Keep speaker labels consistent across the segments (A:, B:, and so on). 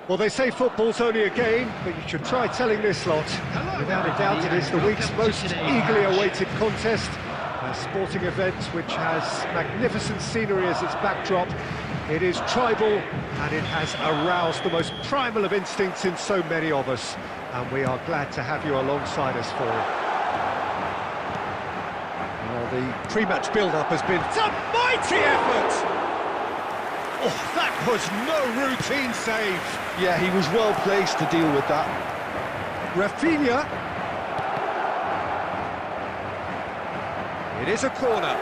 A: Well, they say football's only a game, but you should try telling this lot. Without a doubt, it is the week's most eagerly awaited contest. A sporting event which has magnificent scenery as its backdrop. It is tribal, and it has aroused the most primal of instincts in so many of us. And we are glad to have you alongside us for it. Well, the pre-match build-up has been... It's a mighty effort! Oh, that was no routine save.
B: Yeah, he was well placed to deal with that.
A: Rafinha. It is a corner.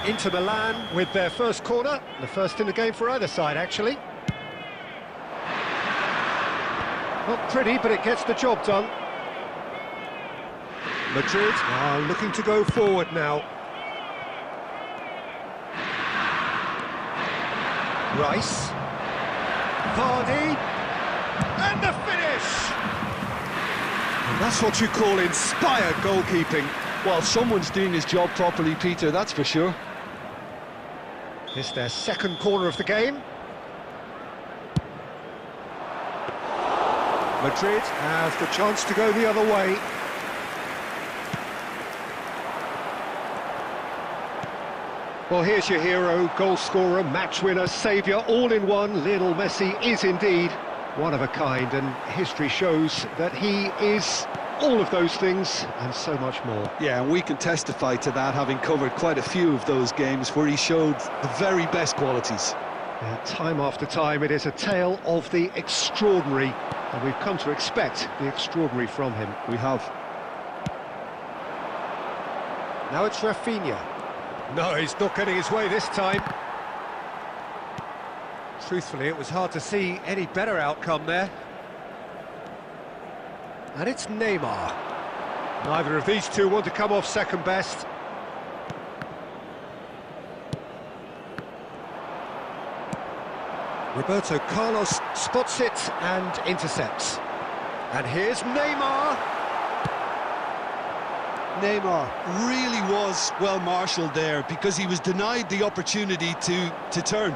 A: Inter Milan with their first corner, the first in the game for either side, actually. Not pretty, but it gets the job done. Madrid are looking to go forward now. Rice. Vardy. And the finish! And that's what you call inspired goalkeeping.
B: Well, someone's doing his job properly, Peter, that's for sure.
A: It's their second corner of the game. Madrid have the chance to go the other way. Well, here's your hero, goal scorer, match winner, saviour, all in one. Lionel Messi is indeed one of a kind, and history shows that he is all of those things and so much more.
B: Yeah, and we can testify to that, having covered quite a few of those games where he showed the very best qualities.
A: Yeah, time after time, it is a tale of the extraordinary, and we've come to expect the extraordinary from him.
B: We have.
A: Now it's Rafinha. No, he's not getting his way this time. Truthfully, it was hard to see any better outcome there. And it's Neymar. Neither of these two want to come off second best. Roberto Carlos spots it and intercepts. And here's Neymar.
B: Neymar really was well marshalled there because he was denied the opportunity to turn.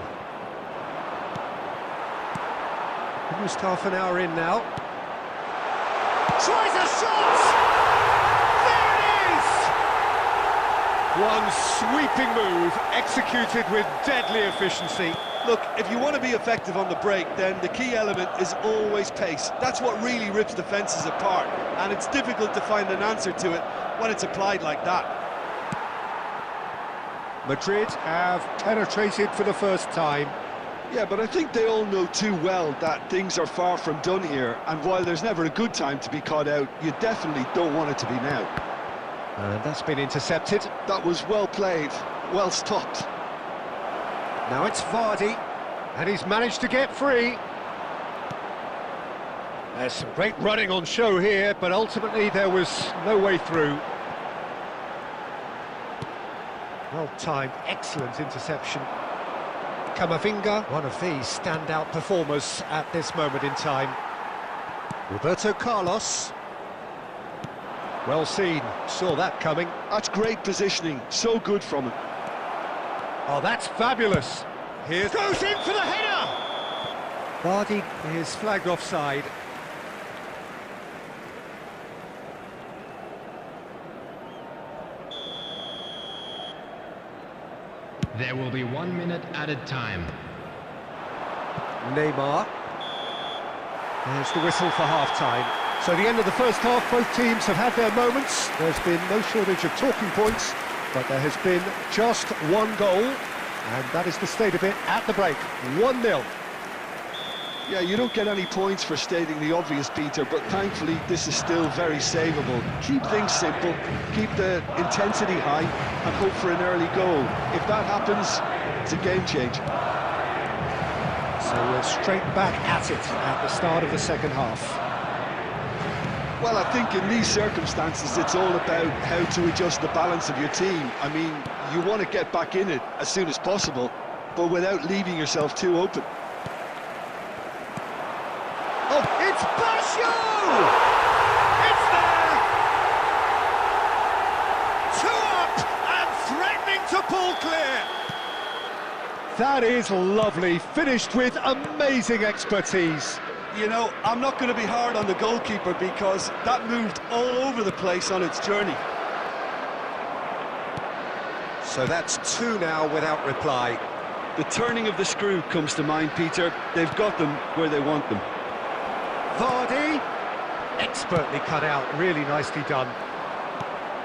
A: Almost half an hour in now. Tries a shot! There it is! One sweeping move, executed with deadly efficiency.
B: Look, if you want to be effective on the break, then the key element is always pace. That's what really rips defences apart, and it's difficult to find an answer to it when it's applied like that.
A: Madrid have penetrated for the first time.
B: Yeah, but I think they all know too well that things are far from done here, and while there's never a good time to be caught out, you definitely don't want it to be now.
A: And that's been intercepted.
B: That was well played, well stopped.
A: Now it's Vardy, and he's managed to get free. There's some great running on show here, but ultimately there was no way through. Well-timed, excellent interception. Camavinga, one of these standout performers at this moment in time. Roberto Carlos. Well seen, saw that coming.
B: That's great positioning, so good from him.
A: Oh, that's fabulous. Here goes in for the header! Vardy is flagged offside.
C: There will be 1 minute added time.
A: Neymar. There's the whistle for half-time. So the end of the first half, both teams have had their moments. There's been no shortage of talking points, but there has been just one goal, and that is the state of it at the break. 1-0.
B: Yeah, you don't get any points for stating the obvious, Peter, but thankfully this is still very savable. Keep things simple, keep the intensity high, and hope for an early goal. If that happens, it's a game changer.
A: So we're straight back at it at the start of the second half.
B: Well, I think in these circumstances it's all about how to adjust the balance of your team. I mean, you want to get back in it as soon as possible, but without leaving yourself too open.
A: Oh, it's Basho! It's there! 2 up and threatening to pull clear. That is lovely, finished with amazing expertise.
B: You know, I'm not going to be hard on the goalkeeper because that moved all over the place on its journey.
A: So that's two now without reply.
B: The turning of the screw comes to mind, Peter. They've got them where they want them.
A: Vardy, expertly cut out, really nicely done.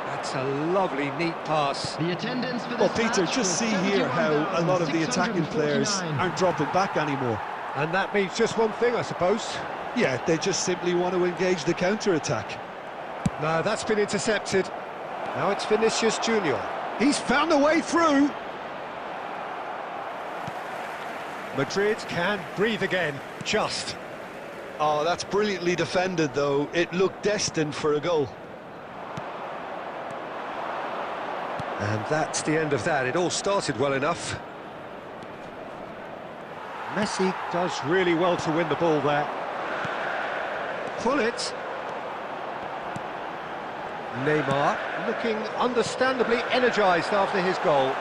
A: That's a lovely, neat pass.
C: The attendance for
B: Well,
C: this
B: Peter,
C: match
B: just
C: was
B: see here how a lot of the attacking players
C: 71,649.
B: aren't dropping back anymore.
A: And that means just one thing, I suppose.
B: Yeah, they just simply want to engage the counter-attack.
A: No, that's been intercepted. Now it's Vinicius Junior. He's found a way through. Madrid can breathe again, just.
B: Oh, that's brilliantly defended, though. It looked destined for a goal.
A: And that's the end of that. It all started well enough. Messi does really well to win the ball there. Pull it. Neymar looking understandably energised after his goal.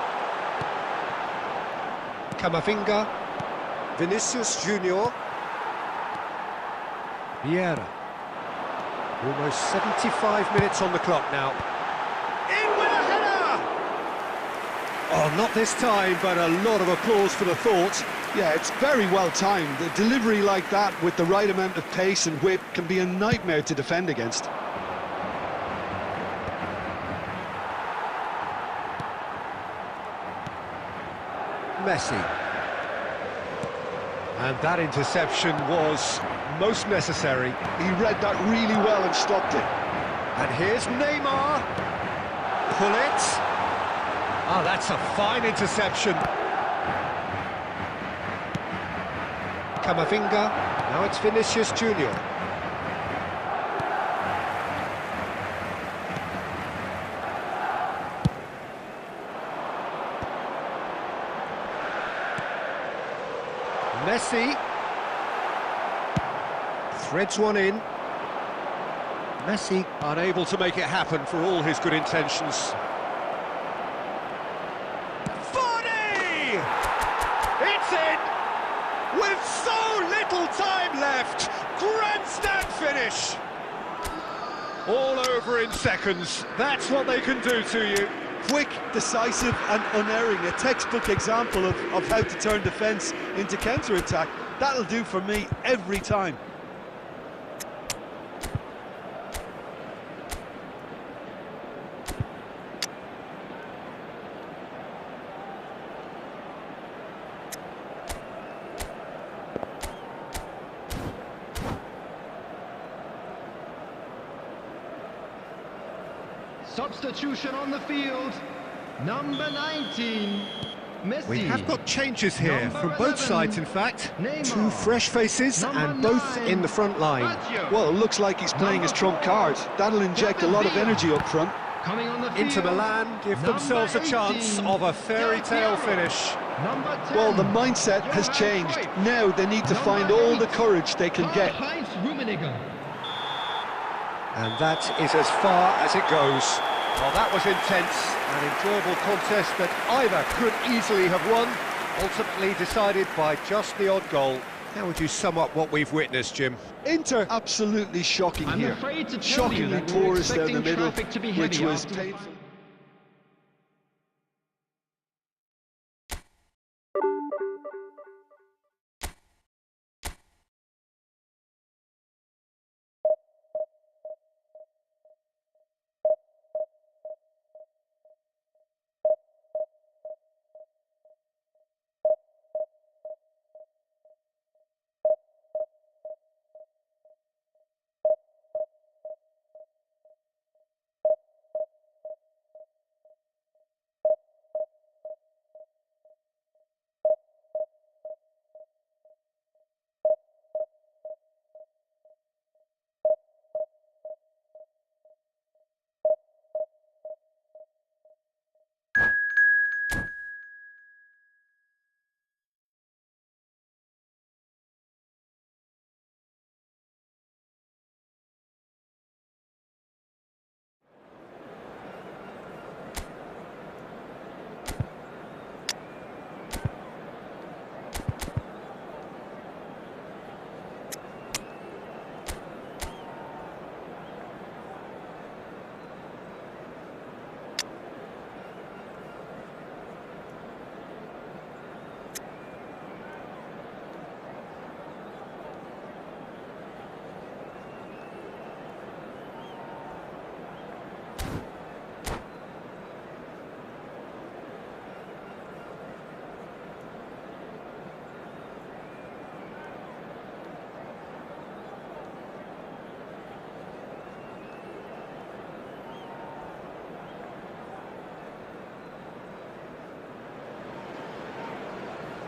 A: Camavinga. Vinicius Junior. Vieira. Almost 75 minutes on the clock now. In with a header! Oh, not this time, but a lot of applause for the thought.
B: Yeah, it's very well timed. A delivery like that with the right amount of pace and whip can be a nightmare to defend against.
A: Messi. And that interception was most necessary.
B: He read that really well and stopped it.
A: And here's Neymar. Pull it. Ah, that's a fine interception. Camavinga. Now it's Vinicius Junior. Messi threads one in. Messi unable to make it happen for all his good intentions. Vardy! It's in! With so little time left! Grandstand finish! All over in seconds. That's what they can do to you.
B: Quick, decisive and unerring. A textbook example of how to turn defence into counter-attack. That'll do for me every time.
C: Substitution on the field. Number 19, Messi.
A: We have got changes here
C: Number
A: from both
C: 11,
A: sides, in fact.
C: Neymar.
A: Two fresh faces
C: Number
A: and both
C: 9,
A: in the front line.
C: Lazio.
B: Well, it looks like he's playing his trump card. That'll inject a lot of energy up front.
C: Coming on the field.
A: Inter Milan give
C: Number
A: themselves a chance
C: 18,
A: of a fairy tale
C: Del Piero.
A: finish.
C: Number 10,
B: Well, the mindset has
C: Johan
B: changed.
C: Cruyff.
B: Now they need to find
C: Number
B: all the
C: 8,
B: courage they can get.
C: Karl-Heinz Rummenigge.
A: And that is as far as it goes. Well, that was intense, an enjoyable contest that either could easily have won, ultimately decided by just the odd goal. How would you sum up what we've witnessed, Jim?
B: Inter absolutely shocking
C: I'm
B: here.
C: afraid to tell you
B: Shockingly
C: that we're
B: porous down the
C: expecting
B: middle,
C: traffic to be
B: which
C: heavy
B: was
C: after-
B: painful.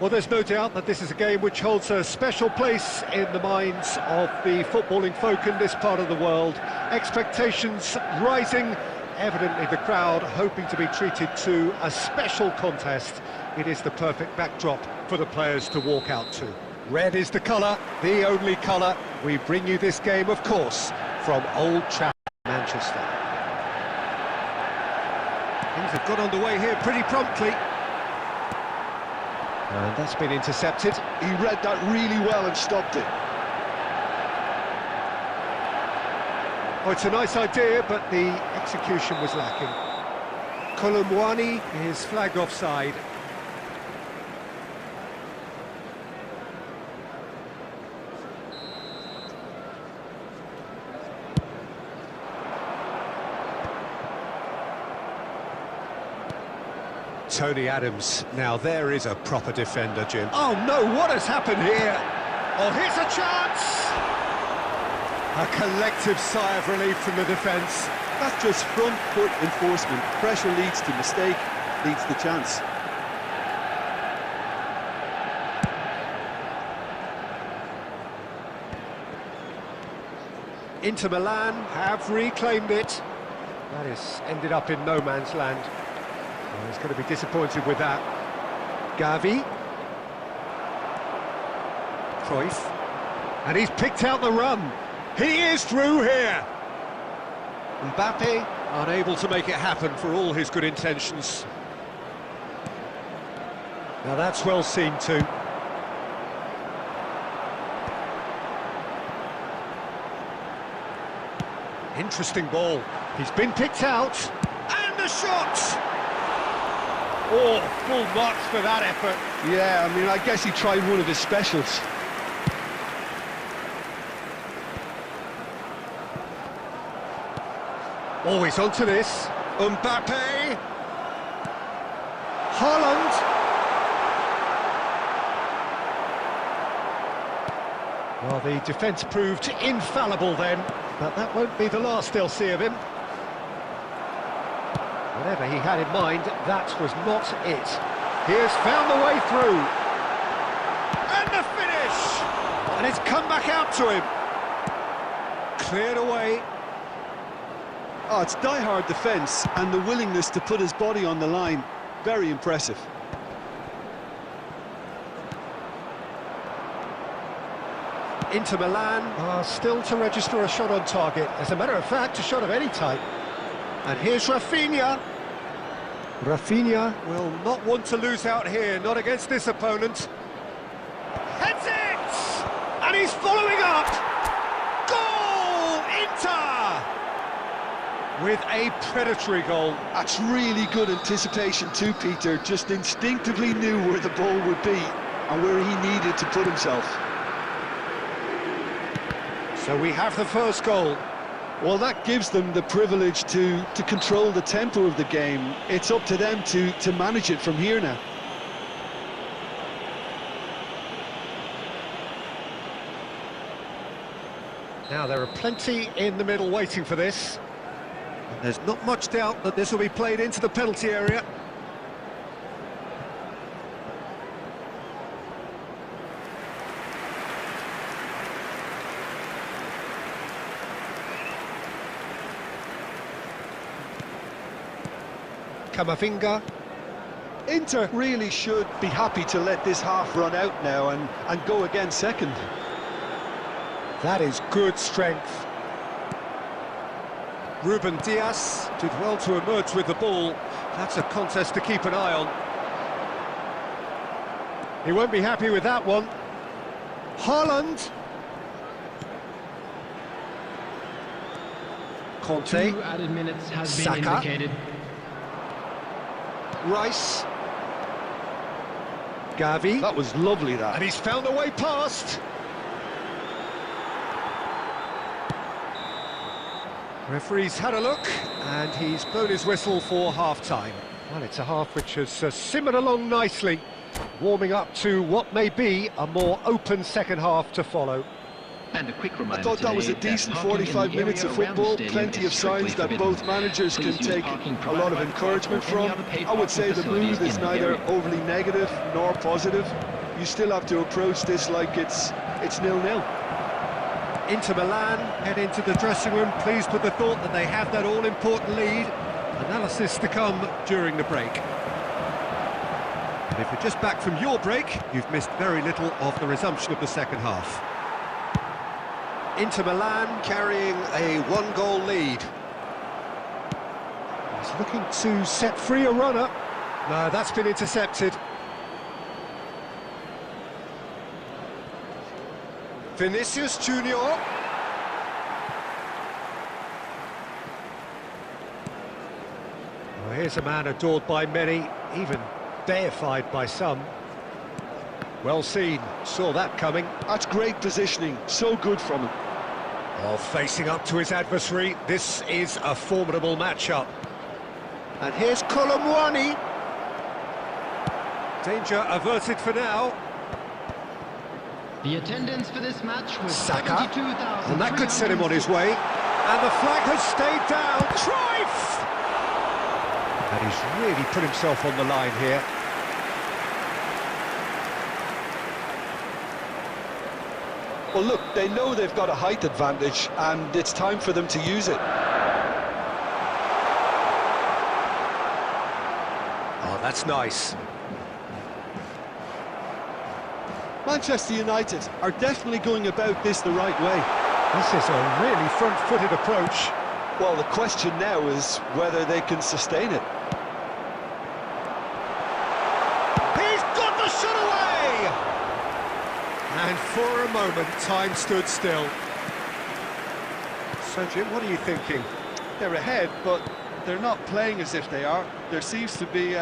A: Well, there's no doubt that this is a game which holds a special place in the minds of the footballing folk in this part of the world. Expectations rising, evidently the crowd hoping to be treated to a special contest. It is the perfect backdrop for the players to walk out to. Red is the colour, the only colour. We bring you this game, of course, from Old Trafford, Manchester. Things have got underway here pretty promptly. And that's been intercepted.
B: He read that really well and stopped it.
A: Oh, it's a nice idea, but the execution was lacking. Kolumwani is flagged offside. Tony Adams, now there is a proper defender, Jim. Oh no, what has happened here? Oh, here's a chance! A collective sigh of relief from the defence.
B: That's just front foot enforcement. Pressure leads to mistake, leads to chance.
A: Inter Milan have reclaimed it. That is ended up in no man's land. Oh, he's going to be disappointed with that. Gavi. Cruyff. And he's picked out the run. He is through here. Mbappe unable to make it happen for all his good intentions. Now that's well seen too. Interesting ball. He's been picked out. And the shot! Oh, full marks for that effort.
B: Yeah, I mean, I guess he tried one of his specials.
A: Always onto this. Mbappe. Haaland. Well, the defence proved infallible then, but that won't be the last they'll see of him. Whatever he had in mind, that was not it. He has found the way through. And the finish! And it's come back out to him. Cleared away.
B: Oh, it's die-hard defence and the willingness to put his body on the line. Very impressive.
A: Inter Milan are still to register a shot on target. As a matter of fact, a shot of any type. And here's Rafinha. Rafinha will not want to lose out here, not against this opponent. Heads it! And he's following up! Goal! Inter! With a predatory goal.
B: That's really good anticipation too, Peter. Just instinctively knew where the ball would be and where he needed to put himself.
A: So we have the first goal.
B: Well, that gives them the privilege to control the tempo of the game. It's up to them to manage it from here now.
A: Now, there are plenty in the middle waiting for this. And there's not much doubt that this will be played into the penalty area. Camavinga.
B: Inter really should be happy to let this half run out now and go again second.
A: That is good strength. Ruben Dias did well to emerge with the ball. That's a contest to keep an eye on. He won't be happy with that one. Haaland. Conte.
C: 2 added minutes has been
A: Saka.
C: indicated.
A: Rice. Gavi.
B: That was lovely, that.
A: And he's found a way past. Referee's had a look, and he's blown his whistle for half-time. Well, it's a half which has simmered along nicely, warming up to what may be a more open second half to follow.
C: And a quick
B: I
C: reminder
B: thought that was a
C: today
B: decent
C: parking in the
B: 45 minutes
C: area
B: of
C: around the
B: football,
C: stadium
B: plenty
C: is
B: of
C: strictly
B: signs that
C: forbidden.
B: both managers can
C: Please use
B: take
C: parking
B: a
C: provided
B: lot of
C: by the club
B: encouragement
C: or any
B: from.
C: other paid
B: I would
C: parking
B: say the
C: facilities
B: mood is
C: in the
B: neither
C: area.
B: overly negative nor positive. You still have to approach this like it's 0-0.
A: Inter Milan head into the dressing room, pleased with the thought that they have that all-important lead. Analysis to come during the break. And if you're just back from your break, you've missed very little of the resumption of the second half. Inter Milan carrying a one-goal lead. He's looking to set free a runner. No, that's been intercepted. Vinicius Junior. Well, here's a man adored by many, even deified by some. Well seen, saw that coming.
B: That's great positioning, so good from him.
A: Oh, facing up to his adversary, this is a formidable matchup. And here's Colomwani. Danger averted for now.
C: The attendance for this match was
A: Saka,
C: 72,000.
A: and that could set him on his way. And the flag has stayed down. Cruyff! And he's really put himself on the line here.
B: Well, look, they know they've got a height advantage, and it's time for them to use it.
A: Oh, that's nice.
B: Manchester United are definitely going about this the right way.
A: This is a really front-footed approach.
B: Well, the question now is whether they can sustain it.
A: He's got the shot away! And for a moment, time stood still. So, Jim, what are you thinking?
B: They're ahead, but they're not playing as if they are. There seems to be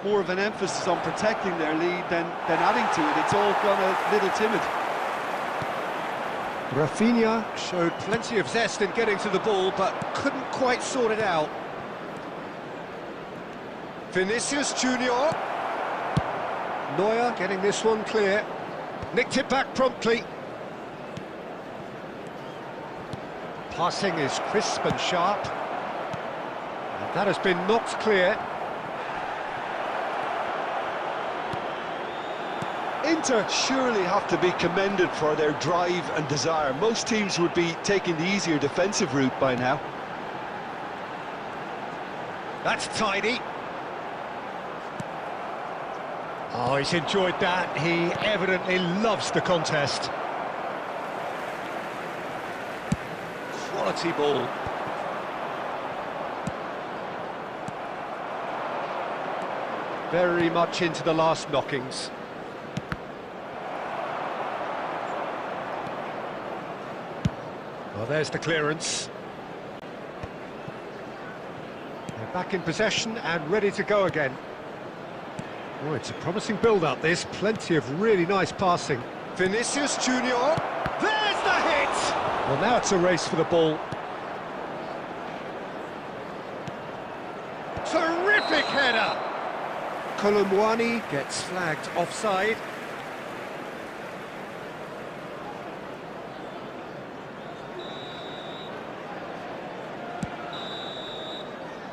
B: more of an emphasis on protecting their lead than adding to it. It's all gone a little timid.
A: Rafinha showed plenty of zest in getting to the ball, but couldn't quite sort it out. Vinicius Junior. Neuer getting this one clear. Nicked it back promptly. Passing is crisp and sharp. And that has been knocked clear.
B: Inter surely have to be commended for their drive and desire. Most teams would be taking the easier defensive route by now.
A: That's tidy. Oh, he's enjoyed that. He evidently loves the contest. Quality ball. Very much into the last knockings. Well, there's the clearance. They're back in possession and ready to go again. Oh, it's a promising build-up, this. Plenty of really nice passing. Vinicius Junior. There's the hit! Well, now it's a race for the ball. Terrific header! Colomwani gets flagged offside.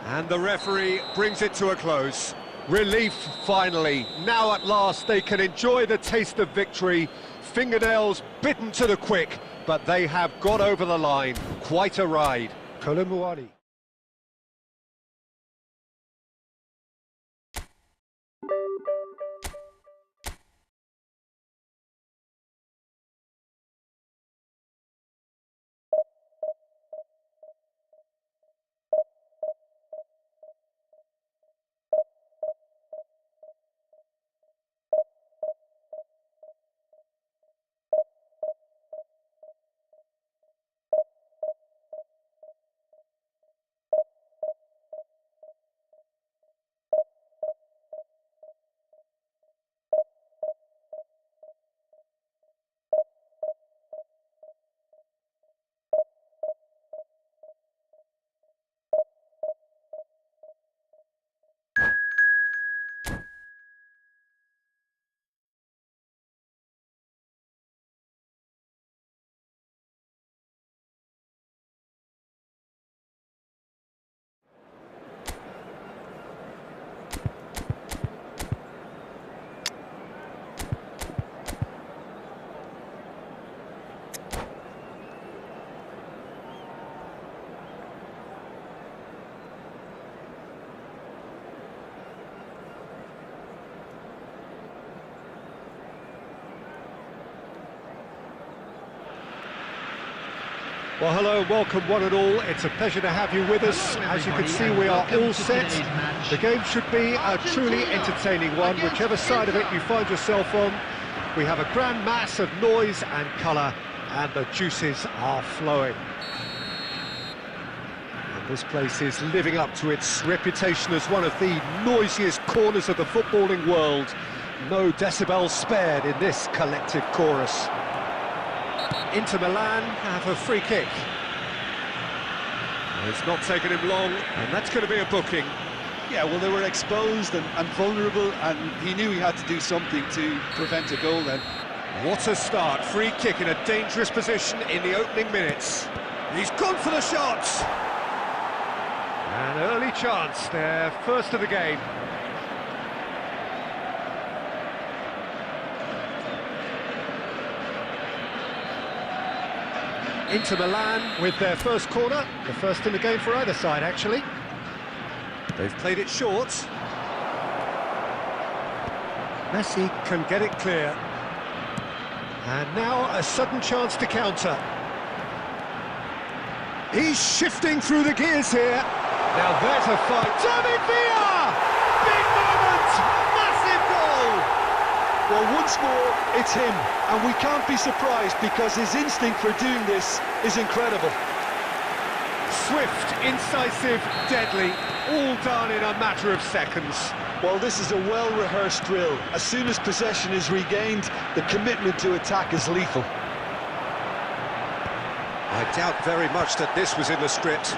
A: And the referee brings it to a close. Relief, finally. Now at last they can enjoy the taste of victory. Fingernails bitten to the quick, but they have got over the line. Quite a ride. Colomwani. Well, hello and welcome one and all. It's a pleasure to have you with us. As you can see, we are all set. The game should be a truly entertaining one, whichever side of it you find yourself on. We have a grand mass of noise and colour, and the juices are flowing. And this place is living up to its reputation as one of the noisiest corners of the footballing world. No decibels spared in this collective chorus. Inter Milan have a free kick. It's not taken him long, and that's going to be a booking.
B: Yeah, well, they were exposed and vulnerable, and he knew he had to do something to prevent a goal then.
A: What a start. Free kick in a dangerous position in the opening minutes. He's gone for the shot. An early chance, their first of the game. Inter Milan with their first corner, the first in the game for either side, actually. They've played it short. Messi can get it clear. And now a sudden chance to counter. He's shifting through the gears here. Now there's a fight. David Villa! Big moment! Massive goal!
B: Well, once more, it's him, and we can't be surprised because his instinct for doing this is incredible.
A: Swift, incisive, deadly, all done in a matter of seconds.
B: Well, this is a well-rehearsed drill. As soon as possession is regained, the commitment to attack is lethal.
A: I doubt very much that this was in the script.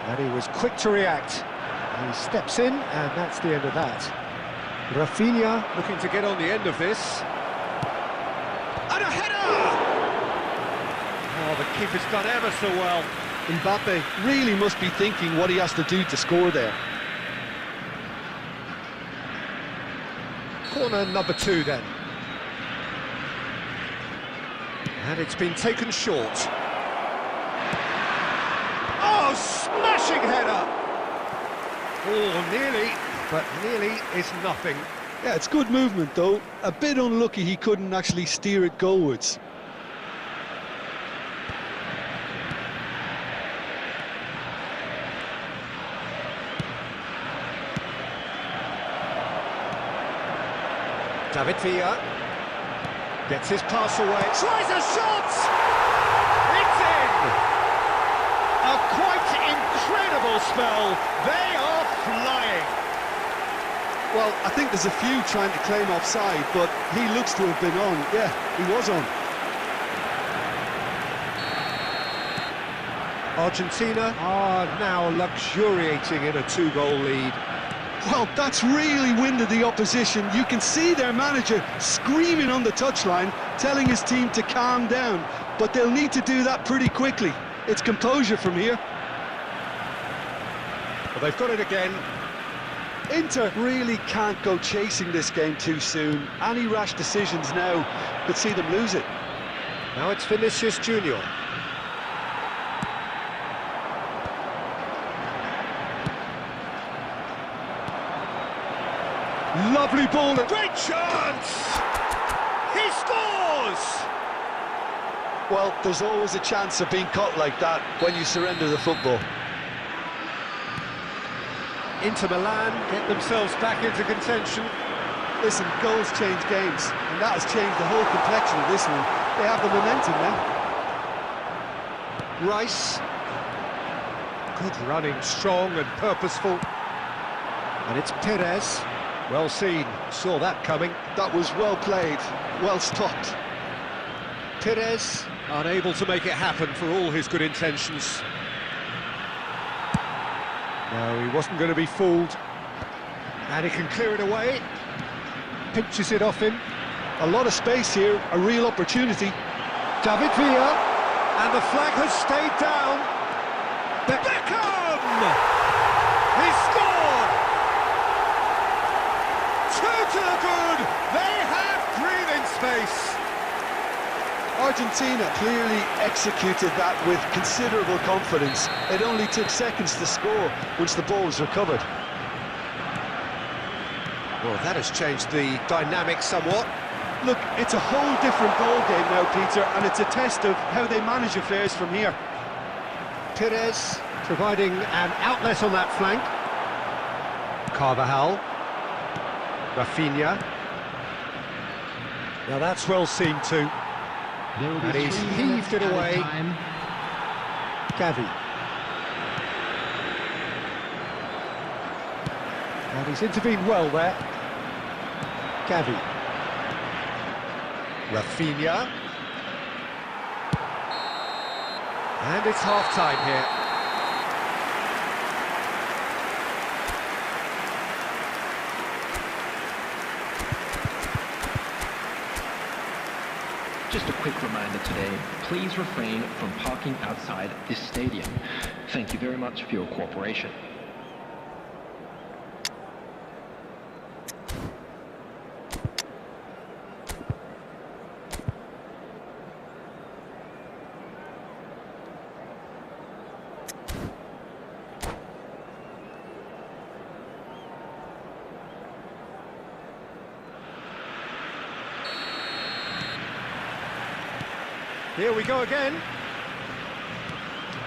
A: And he was quick to react. He steps in, and that's the end of that. Rafinha looking to get on the end of this. And a header! Oh, the keeper's done ever so well.
B: Mbappe really must be thinking what he has to do to score there.
A: Corner number 2 then. And it's been taken short. Oh, smashing header! Oh, nearly, but nearly is nothing.
B: Yeah, it's good movement though. A bit unlucky he couldn't actually steer it goalwards.
A: David Villa gets his pass away, tries a shot! It's in! A quite incredible spell. They are flying.
B: Well, I think there's a few trying to claim offside, but he looks to have been on. Yeah, he was on.
A: Argentina are now luxuriating in a 2-goal lead.
B: Well, that's really winded the opposition. You can see their manager screaming on the touchline, telling his team to calm down, but they'll need to do that pretty quickly. It's composure from here.
A: Well, they've got it again.
B: Inter really can't go chasing this game too soon. Any rash decisions now could see them lose it.
A: Now it's Vinicius Junior. Lovely ball, a great chance! He scores!
B: Well, there's always a chance of being caught like that when you surrender the football.
A: Inter Milan get themselves back into contention.
B: Listen, goals change games, and that has changed the whole complexion of this one. They have the momentum now.
A: Rice. Good running, strong and purposeful. And it's Perez. Well seen, saw that coming.
B: That was well played, well stopped.
A: Perez unable to make it happen for all his good intentions. No, he wasn't going to be fooled. And he can clear it away. Pinches it off him.
B: A lot of space here, a real opportunity.
A: David Villa. And the flag has stayed down. Beckham! He scored! 2 to the good. They have breathing space.
B: Argentina clearly executed that with considerable confidence. It only took seconds to score once the ball was recovered.
A: Well, that has changed the dynamic somewhat.
B: Look, it's a whole different ball game now, Peter, and it's a test of how they manage affairs from here.
A: Perez providing an outlet on that flank. Carvajal. Rafinha. Now that's well seen too. And he's heaved it away. Gavi. And he's intervened well there. Gavi. Rafinha. And it's half-time here.
D: Just a quick reminder today, please refrain from parking outside this stadium. Thank you very much for your cooperation.
A: Here we go again.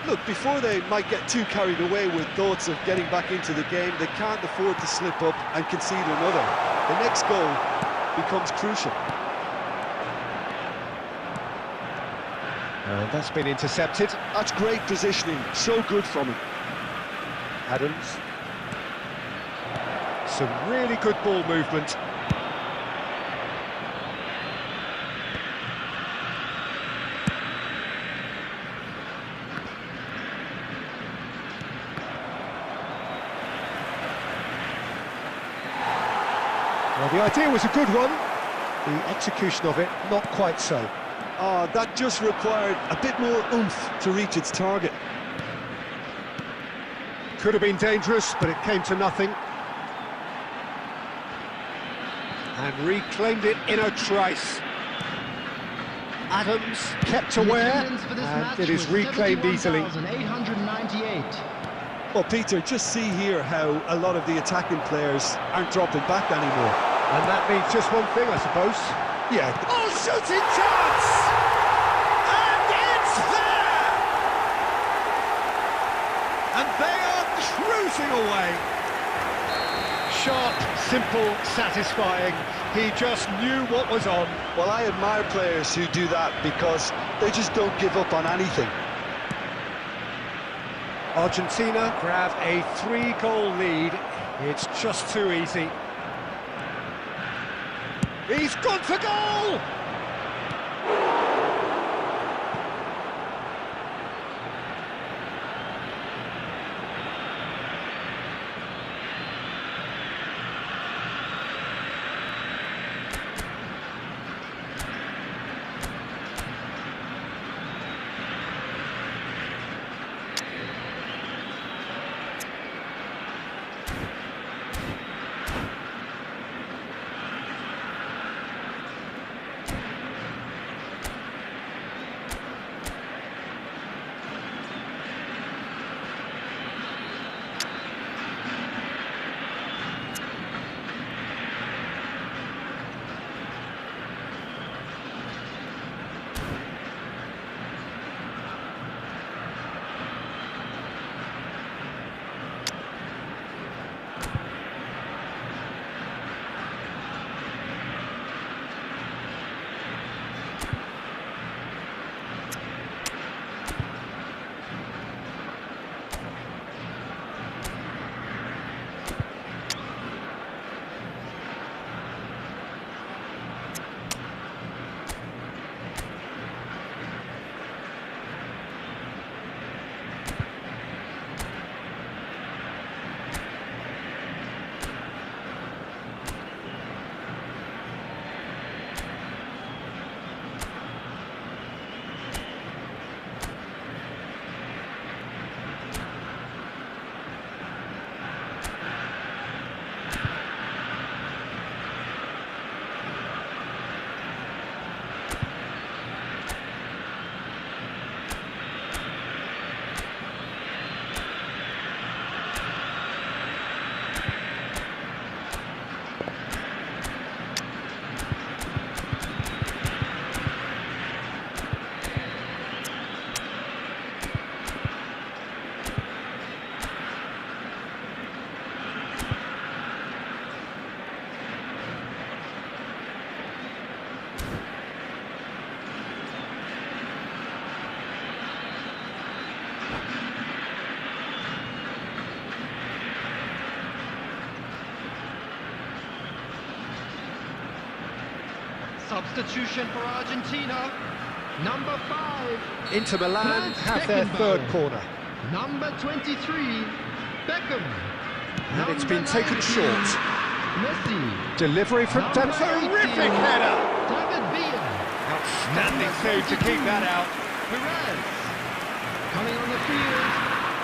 B: Look, before they might get too carried away with thoughts of getting back into the game, they can't afford to slip up and concede another. The next goal becomes crucial.
A: That's been intercepted.
B: That's great positioning, so good from him.
A: Adams. Some really good ball movement. Well, the idea was a good one. The execution of it, not quite so.
B: That just required a bit more oomph to reach its target.
A: Could have been dangerous, but it came to nothing. And reclaimed it in a trice. Adams kept aware, and it is reclaimed easily.
B: Well, Peter, just see here how a lot of the attacking players aren't dropping back anymore.
A: And that means just one thing, I suppose.
B: Yeah.
A: Oh, shooting chance! And it's there! And they are cruising away. Sharp, simple, satisfying. He just knew what was on.
B: Well, I admire players who do that because they just don't give up on anything.
A: Argentina grab a 3-goal lead. It's just too easy. He's gone for goal!
C: Substitution for Argentina. Number 5.
A: Inter Milan
C: Franz
A: have their
C: Beckenbauer.
A: third corner.
C: Number 23, Beckham.
A: And it's been
C: Number
A: taken
C: 19,
A: short.
C: Messi.
A: Delivery from
C: Number
A: terrific
C: 18,
A: header.
C: David Villa.
A: Outstanding
C: Number
A: save to keep
C: 22,
A: that out.
C: Perez. Coming on the field,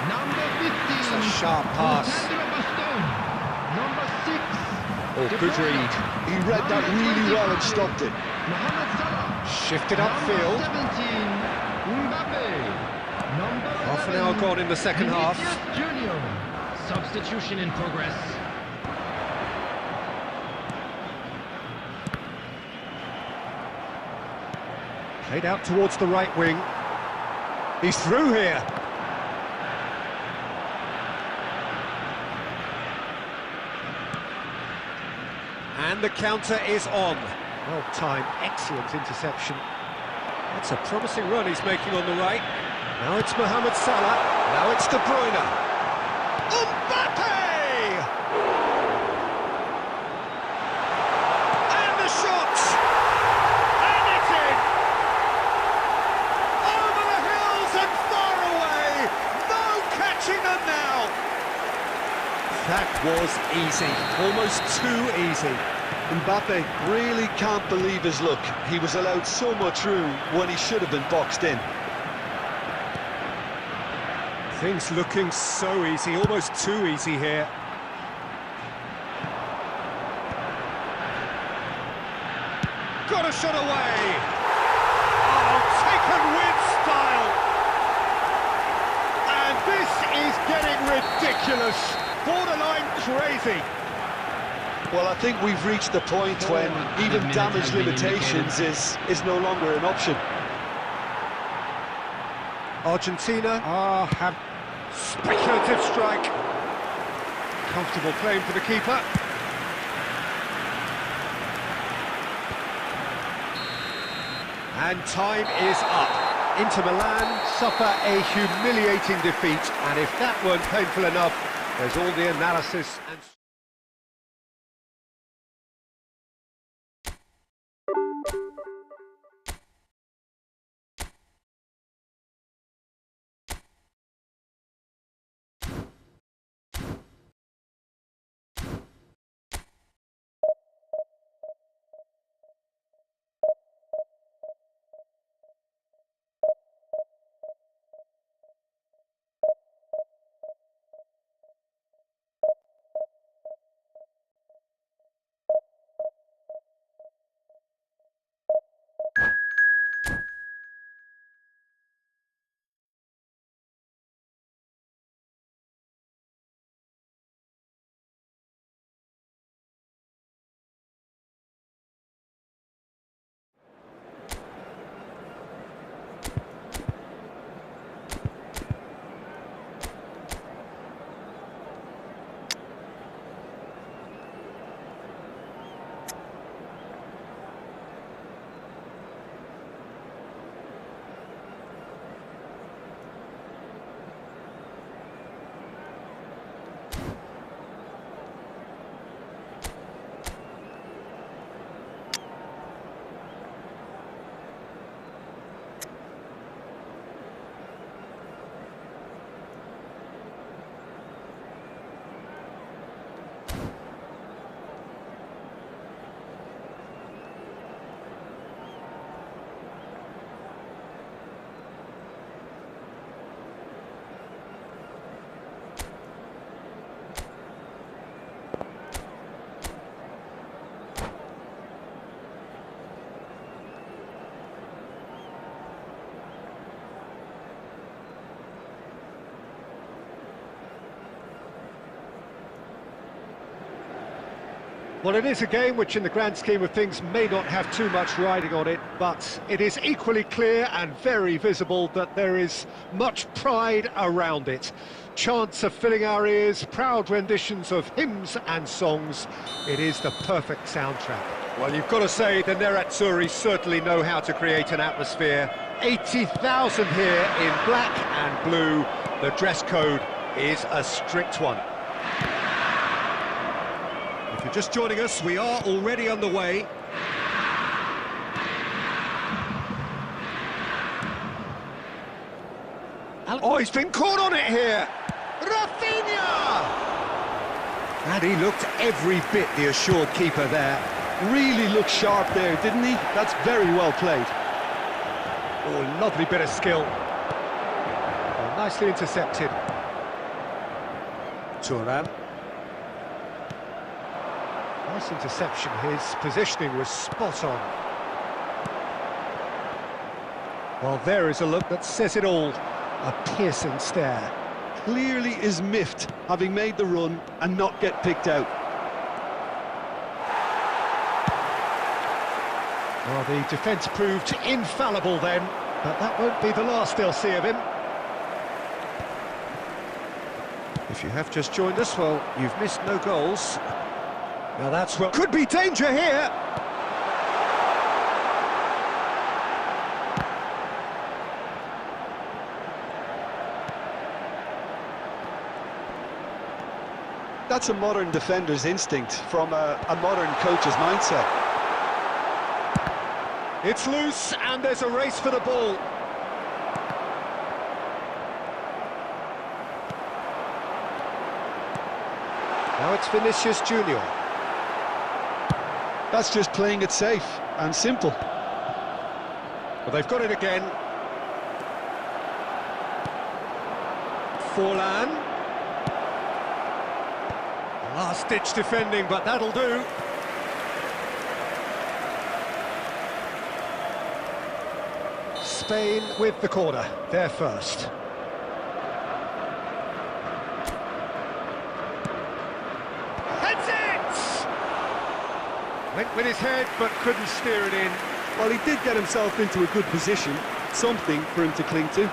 C: number 15.
A: It's a sharp pass.
C: Alessandro Bastone. Number 6.
A: Oh,
C: De
A: good
C: Bruyne.
A: read.
B: He read that really well and stopped it.
C: Mohamed Salah.
A: Shifted
C: Number
A: upfield.
C: 17, Mbappe. Number 11,
A: Half an hour gone in the second half.
C: Vinicius Junior. Substitution in progress.
A: Played out towards the right wing. He's through here. And the counter is on. Well timed, excellent interception. That's a promising run he's making on the right. Now it's Mohamed Salah. Now it's De Bruyne. Mbappe! And the shot! And it's in! Over the hills and far away! No catching them now! That was easy, almost too easy.
B: Mbappe really can't believe his luck. He was allowed so much room when he should have been boxed in.
A: Things looking so easy, almost too easy here. Got a shot away! Oh, taken with style! And this is getting ridiculous, borderline crazy.
B: Well, I think we've reached the point when even damage limitations is no longer an option.
A: Argentina have speculative strike. Comfortable claim for the keeper. And time is up. Inter Milan suffer a humiliating defeat, and if that weren't painful enough, there's all the analysis and... Well, it is a game which in the grand scheme of things may not have too much riding on it, but it is equally clear and very visible that there is much pride around it. Chants are filling our ears, proud renditions of hymns and songs. It is the perfect soundtrack. Well, you've got to say the Nerazzurri certainly know how to create an atmosphere. 80,000 here in black and blue. The dress code is a strict one. If you're just joining us, we are already underway. Oh, he's been caught on it here. Rafinha! And he looked every bit the assured keeper there.
B: Really looked sharp there, didn't he? That's very well played.
A: Oh, lovely bit of skill. Well, nicely intercepted. Turan. Nice interception. His positioning was spot on. Well, there is a look that says it all. A piercing stare.
B: Clearly is miffed, having made the run and not get picked out.
A: Well, the defence proved infallible then, but that won't be the last they'll see of him. If you have just joined us, well, you've missed no goals. Now that's what could be danger here.
B: That's a modern defender's instinct from a modern coach's mindset.
A: It's loose, and there's a race for the ball. Now it's Vinicius Junior.
B: That's just playing it safe and simple.
A: Well, they've got it again. Forlan. Last-ditch defending, but that'll do. Spain with the corner, they're first. Heads it! Went with his head, but couldn't steer it in.
B: Well, he did get himself into a good position, something for him to cling to.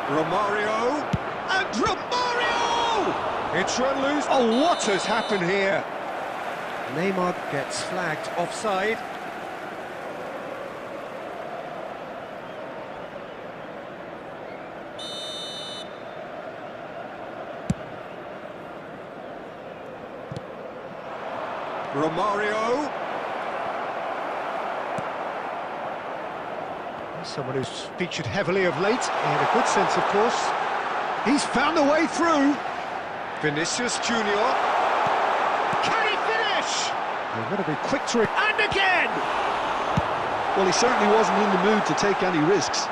A: Romario, and Romario! It's run loose. Oh, what has happened here? Neymar gets flagged offside. Romario. Someone who's featured heavily of late, in a good sense, of course. He's found a way through. Vinicius Junior. Can he finish? They're going to be quick to it. And again!
B: Well, he certainly wasn't in the mood to take any risks.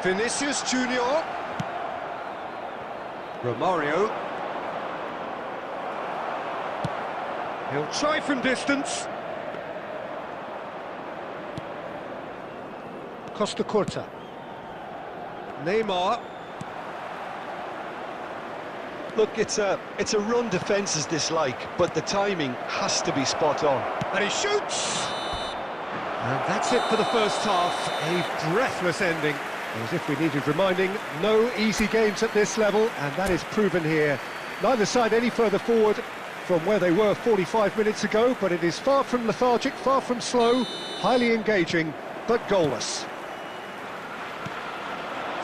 A: Vinicius Junior. Romario. He'll try from distance. Costa Curta. Neymar.
B: Look, it's a run defence's dislike, but the timing has to be spot on.
A: And he shoots! And that's it for the first half. A breathless ending. As if we needed reminding, no easy games at this level, and that is proven here. Neither side any further forward from where they were 45 minutes ago, but it is far from lethargic, far from slow, highly engaging, but goalless.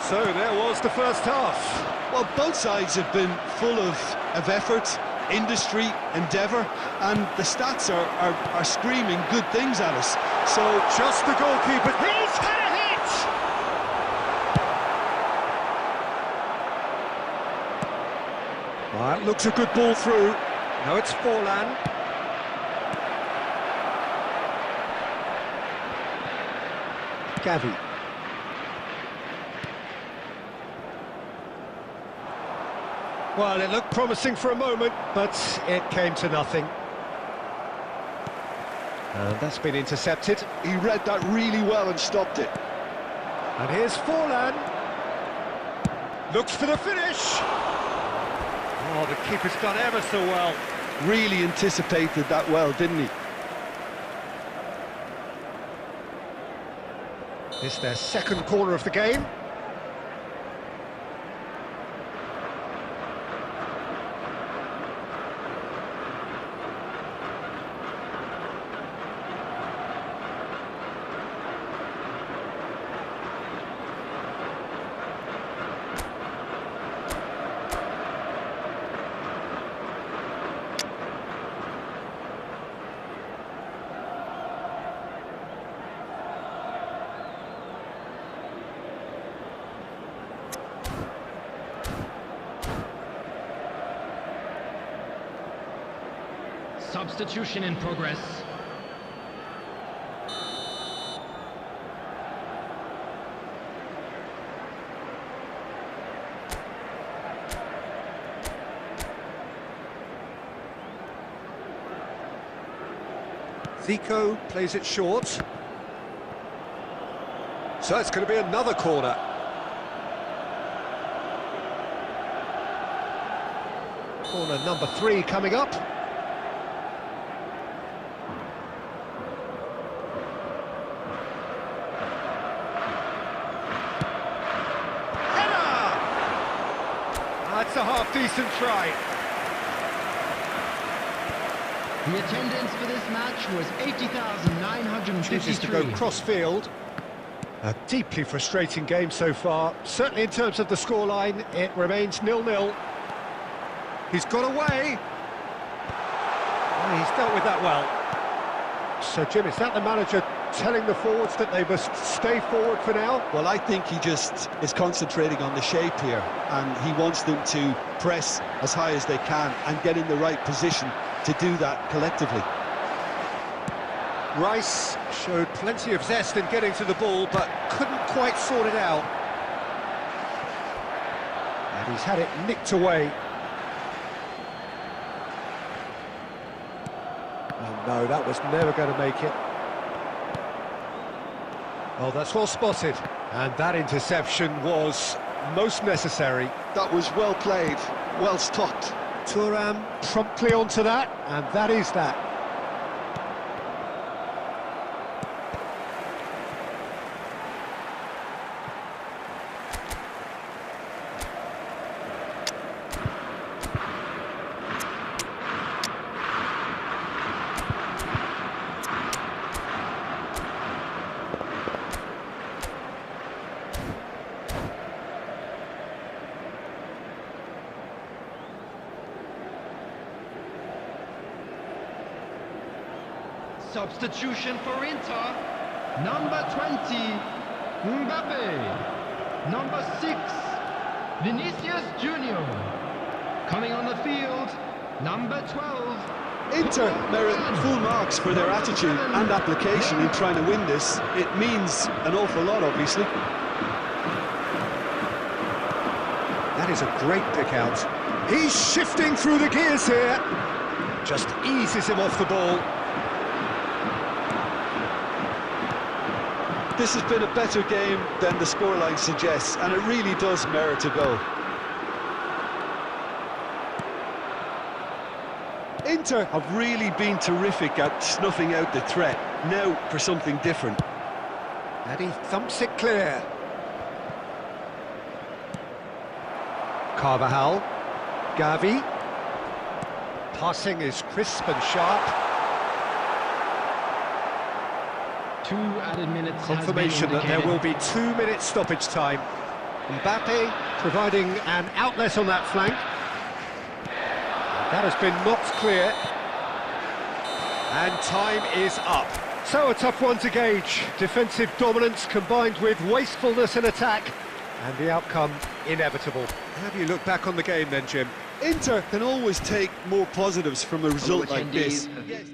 A: So there was the first half.
B: Well, both sides have been full of effort, industry, endeavour, and the stats are screaming good things at us. So
A: just the goalkeeper. He's had a hit! That looks a good ball through. Now it's Forlan. Gavi. Well, it looked promising for a moment, but it came to nothing. And that's been intercepted.
B: He read that really well and stopped it.
A: And here's Forlan. Looks for the finish. Oh, the keeper's done ever so well.
B: Really anticipated that well, didn't he?
A: It's their second corner of the game.
C: Substitution in progress.
A: Zico plays it short. So it's going to be another corner. Corner number 3 coming up. Header! That's a half-decent try.
C: The attendance for this match was 80,953.
A: Chooses to go cross-field. A deeply frustrating game so far. Certainly in terms of the scoreline, it remains 0-0. He's got away. Oh, he's dealt with that well. So, Jim, is that the manager telling the forwards that they must stay forward for now?
B: Well, I think he just is concentrating on the shape here, and he wants them to press as high as they can and get in the right position to do that collectively.
A: Rice showed plenty of zest in getting to the ball, but couldn't quite sort it out. And he's had it nicked away. Oh no, that was never going to make it. Oh, that's well spotted. And that interception was most necessary.
B: That was well played, well stopped.
A: Thuram promptly onto that, and that is that.
C: Substitution for Inter. Number 20, Mbappe. Number 6, Vinicius Junior. Coming on the field, number 12.
B: Inter merit full marks for their attitude and application in trying to win this. It means an awful lot, obviously.
A: That is a great pick out. He's shifting through the gears here. Just eases him off the ball.
B: This has been a better game than the scoreline suggests, and it really does merit a goal. Inter have really been terrific at snuffing out the threat. Now for something different.
A: And he thumps it clear. Carvajal. Gavi. Passing is crisp and sharp.
C: 2 added minutes.
A: Confirmation that there will be 2 minutes stoppage time. Mbappe providing an outlet on that flank. That has been knocked clear. And time is up. So a tough one to gauge. Defensive dominance combined with wastefulness in attack. And the outcome inevitable. How do you look back on the game then, Jim?
B: Inter can always take more positives from a result like this. Yes.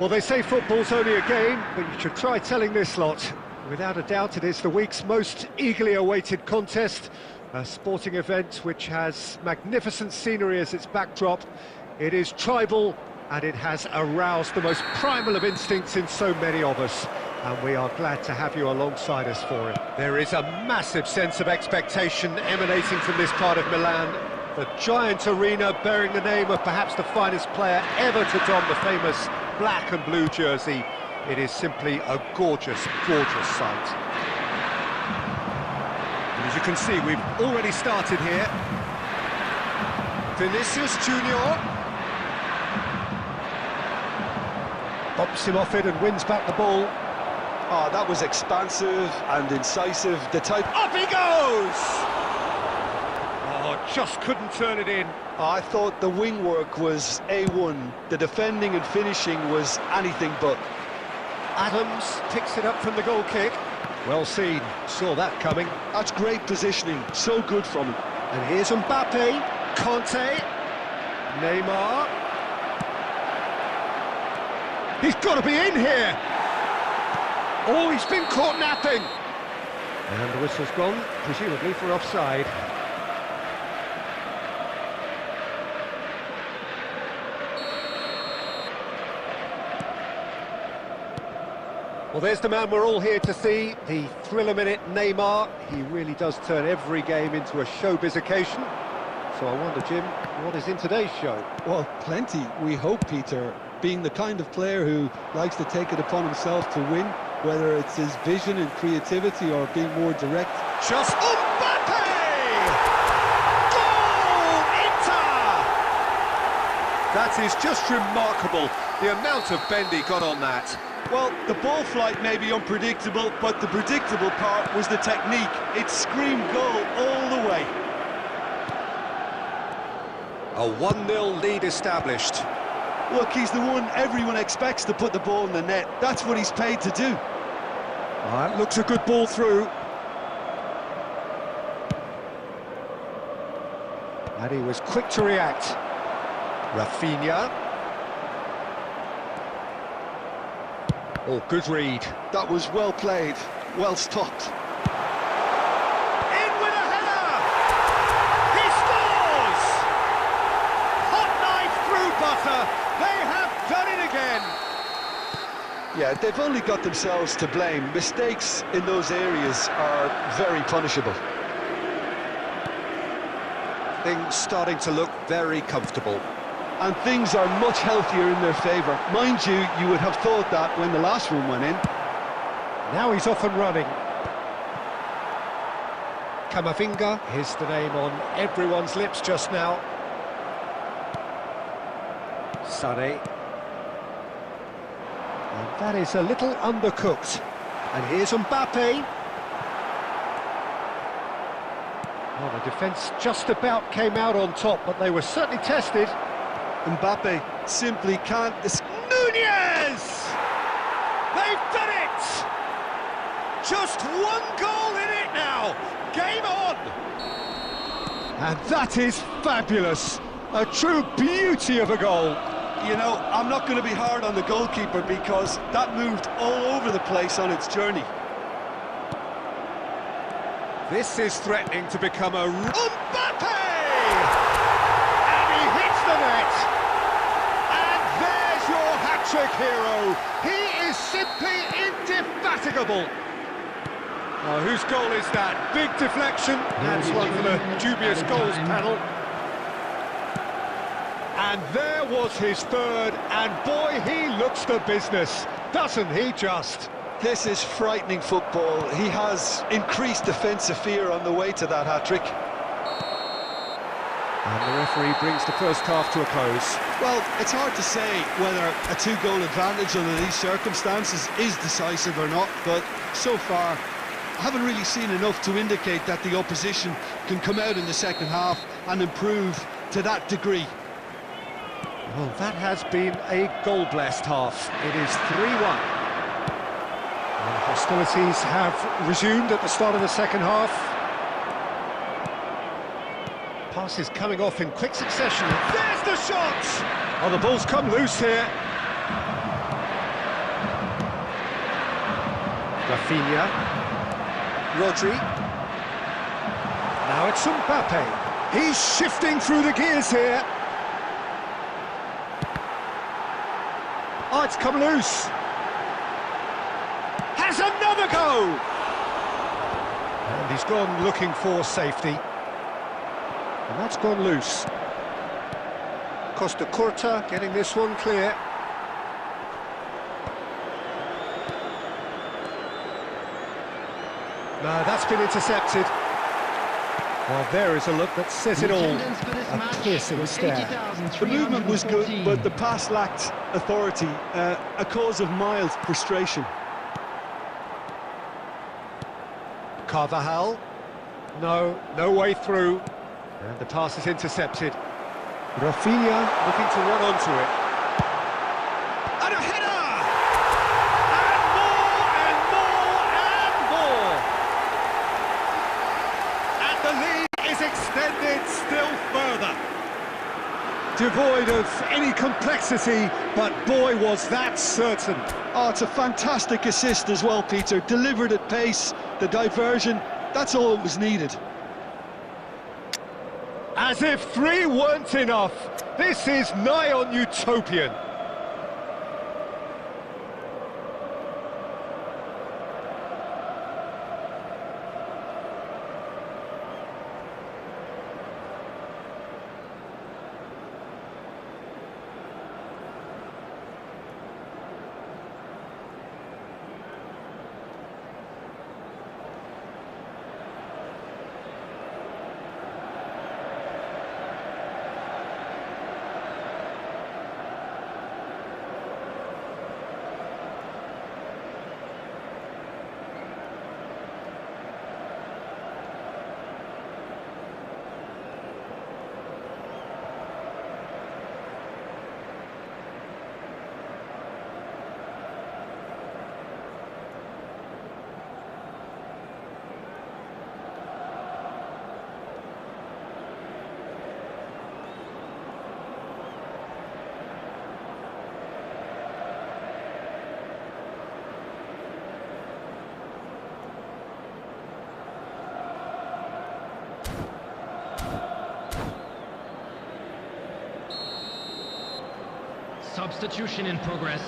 A: Well, they say football's only a game, but you should try telling this lot. Without a doubt, it is the week's most eagerly awaited contest, a sporting event which has magnificent scenery as its backdrop. It is tribal, and it has aroused the most primal of instincts in so many of us, and we are glad to have you alongside us for it. There is a massive sense of expectation emanating from this part of Milan. The giant arena bearing the name of perhaps the finest player ever to don the famous black and blue jersey. It is simply a gorgeous, gorgeous sight. And as you can see, we've already started here. Vinicius Junior bops him off it and wins back the ball.
B: Oh, that was expansive and incisive. The type...
A: Up he goes! Oh, just couldn't turn it in.
B: I thought the wing work was A1. The defending and finishing was anything but.
A: Adams picks it up from the goal kick. Well seen, saw that coming.
B: That's great positioning, so good from him.
A: And here's Mbappe, Conte, Neymar. He's got to be in here! Oh, he's been caught napping! And the whistle's gone, presumably for offside. Well, there's the man we're all here to see, the thriller-minute Neymar. He really does turn every game into a showbiz occasion. So I wonder, Jim, what is in today's show?
B: Well, plenty, we hope, Peter. Being the kind of player who likes to take it upon himself to win, whether it's his vision and creativity or being more direct.
A: Just Mbappe! Goal! Inter! That is just remarkable, the amount of bend he got on that.
B: Well, the ball flight may be unpredictable, but the predictable part was the technique. It screamed goal all the way.
A: A 1-0 lead established.
B: Look, he's the one everyone expects to put the ball in the net. That's what he's paid to do.
A: That looks a good ball through. And he was quick to react. Rafinha. Oh, good read.
B: That was well played, well stopped.
A: In with a header! He scores! Hot knife through butter. They have done it again.
B: Yeah, they've only got themselves to blame. Mistakes in those areas are very punishable.
A: Things starting to look very comfortable.
B: And things are much healthier in their favour. Mind you, you would have thought that when the last one went in.
A: Now he's off and running. Camavinga is the name on everyone's lips just now. Sané. And that is a little undercooked. And here's Mbappe. Well, the defence just about came out on top, but they were certainly tested.
B: Mbappe simply can't...
A: Nunez! They've done it! Just one goal in it now! Game on! And that is fabulous! A true beauty of a goal!
B: You know, I'm not going to be hard on the goalkeeper because that moved all over the place on its journey.
A: This is threatening to become a... Mbappe! And he hits the net! And there's your hat-trick hero! He is simply indefatigable! Oh, whose goal is that? Big deflection. That's one for the dubious goals panel. And there was his third, and boy, he looks the business, doesn't he just?
B: This is frightening football. He has increased defensive fear on the way to that hat-trick.
A: And the referee brings the first half to a close.
B: Well, it's hard to say whether a two-goal advantage under these circumstances is decisive or not, but so far, I haven't really seen enough to indicate that the opposition can come out in the second half and improve to that degree.
A: Well, that has been a goal-blessed half. It is 3-1. Hostilities have resumed at the start of the second half. Passes coming off in quick succession. There's the shot! Oh, the ball's come loose here. Rafinha. Rodri. Now it's Mbappe. He's shifting through the gears here. Oh, it's come loose. Has another go! And he's gone looking for safety. And that's gone loose. Costa Curta getting this one clear. No, that's been intercepted. Well, there is a look that says it all. A piercing stare.
B: The movement was good, but the pass lacked authority, a cause of mild frustration.
A: Carvajal. No way through. And the pass is intercepted. Rafinha looking to run onto it. And a header! And more, and more, and more! And the lead is extended still further. Devoid of any complexity, but boy was that certain.
B: Oh, it's a fantastic assist as well, Peter. Delivered at pace, the diversion, that's all that was needed.
A: As if 3 weren't enough, this is nigh on utopian.
C: Substitution in progress.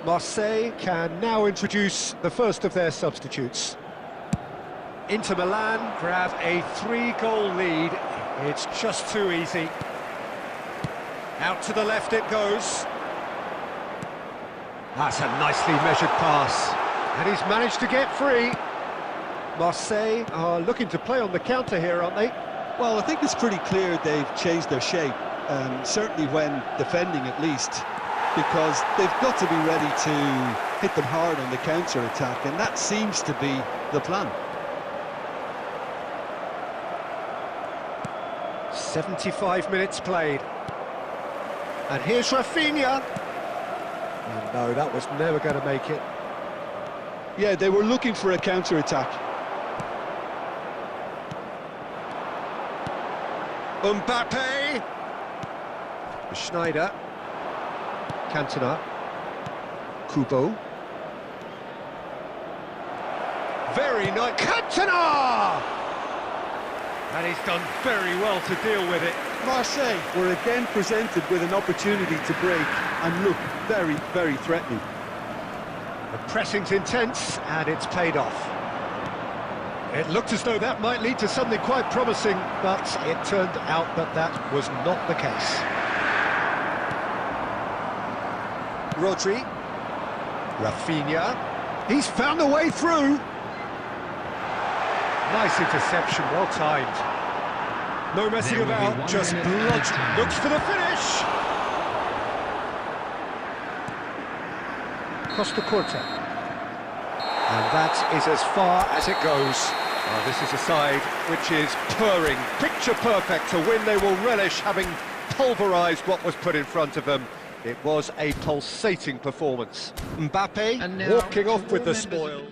A: Marseille can now introduce the first of their substitutes. Inter Milan grab a 3-goal lead. It's just too easy. Out to the left it goes. That's a nicely measured pass. And he's managed to get free. Marseille are looking to play on the counter here, aren't they?
B: Well, I think it's pretty clear they've changed their shape, certainly when defending at least, because they've got to be ready to hit them hard on the counter-attack, and that seems to be the plan.
A: 75 minutes played. And here's Rafinha. And no, that was never going to make it.
B: Yeah, they were looking for a counter-attack.
A: Mbappe. Schneider. Cantona. Kubo. Very nice. Cantona! And he's done very well to deal with it.
B: Marseille were again presented with an opportunity to break and look very, very threatening.
A: The pressing's intense and it's paid off. It looked as though that might lead to something quite promising, but it turned out that that was not the case. Rodri. Rafinha. He's found a way through. Nice interception, well timed. No messing about, just bludge. Looks for the finish. Costa Curta. And that is as far as it goes. Well, this is a side which is purring, picture perfect to win. They will relish having pulverised what was put in front of them. It was a pulsating performance. Mbappe walking off with the spoil.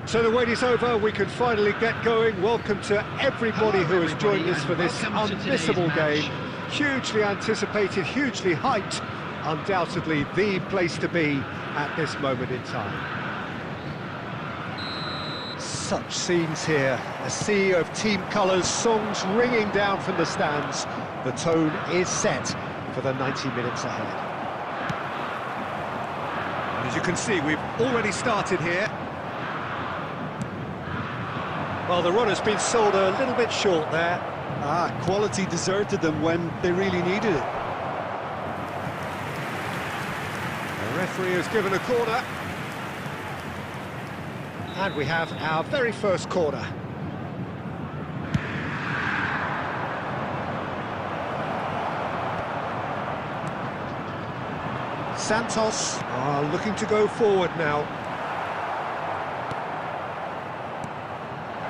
A: So the wait is over, we can finally get going. Welcome to everybody who has joined us for this unmissable game. Hugely anticipated, hugely hyped, undoubtedly the place to be at this moment in time. Such scenes here, a sea of team colours, songs ringing down from the stands. The tone is set for the 90 minutes ahead. And as you can see, we've already started here. Well, the run has been sold a little bit short there.
B: Quality deserted them when they really needed it.
A: The referee has given a corner. And we have our very first corner. Santos are looking to go forward now.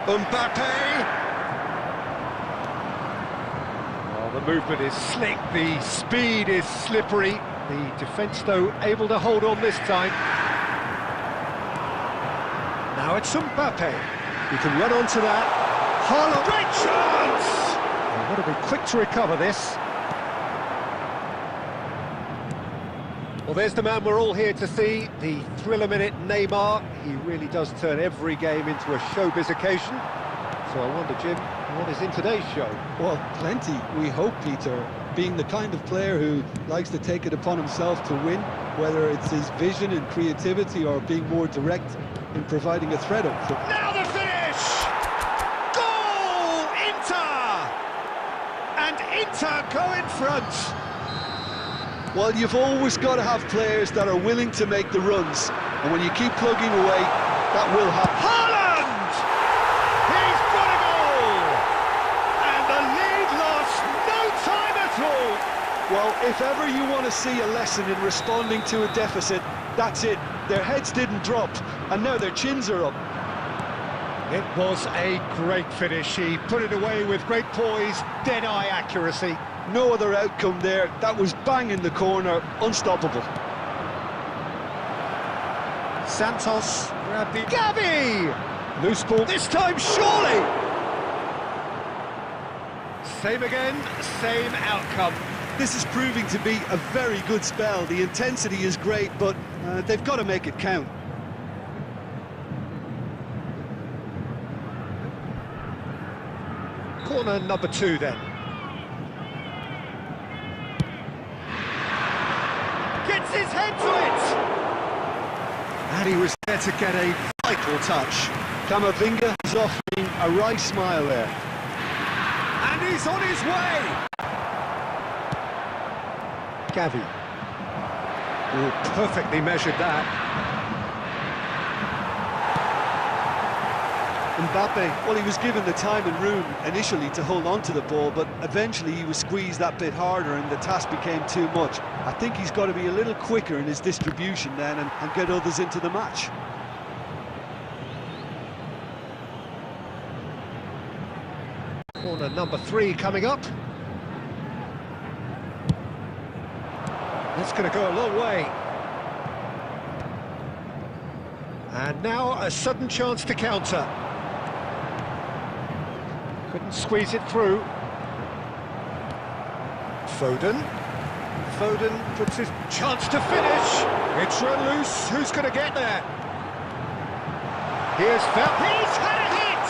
A: Mbappe! Well, the movement is slick, the speed is slippery. The defence, though, able to hold on this time. Now it's Mbappe. He can run onto that. Haaland! Great chance! They've got to be quick to recover this. Well, there's the man we're all here to see, the thriller-minute Neymar. He really does turn every game into a showbiz occasion. So I wonder, Jim, what is in today's show?
B: Well, plenty, we hope, Peter. Being the kind of player who likes to take it upon himself to win, whether it's his vision and creativity or being more direct in providing a threat up front.
A: Now the finish! Goal! Inter! And Inter go in front!
B: Well, you've always got to have players that are willing to make the runs, and when you keep plugging away, that will happen.
A: Haaland! He's got a goal! And the lead lost no time at all!
B: Well, if ever you want to see a lesson in responding to a deficit, that's it. Their heads didn't drop, and now their chins are up.
A: It was a great finish. He put it away with great poise, dead-eye accuracy.
B: No other outcome there. That was bang in the corner, unstoppable.
A: Santos grabbed the... Gavi! Loose ball, this time surely! Same again, same outcome.
B: This is proving to be a very good spell. The intensity is great, but they've got to make it count.
A: Corner number 2 then. Gets his head to it! And he was there to get a vital touch.
B: Camavinga is offering a wry smile there.
A: And he's on his way! Gavi. Oh, perfectly measured that.
B: Mbappe, well, he was given the time and room initially to hold on to the ball, but eventually he was squeezed that bit harder and the task became too much. I think he's got to be a little quicker in his distribution then and get others into the match.
A: Corner number 3 coming up. That's going to go a long way. And now a sudden chance to counter. Couldn't squeeze it through. Foden puts his chance to finish. It's run loose. Who's going to get there? Here's Fel. He's had a hit!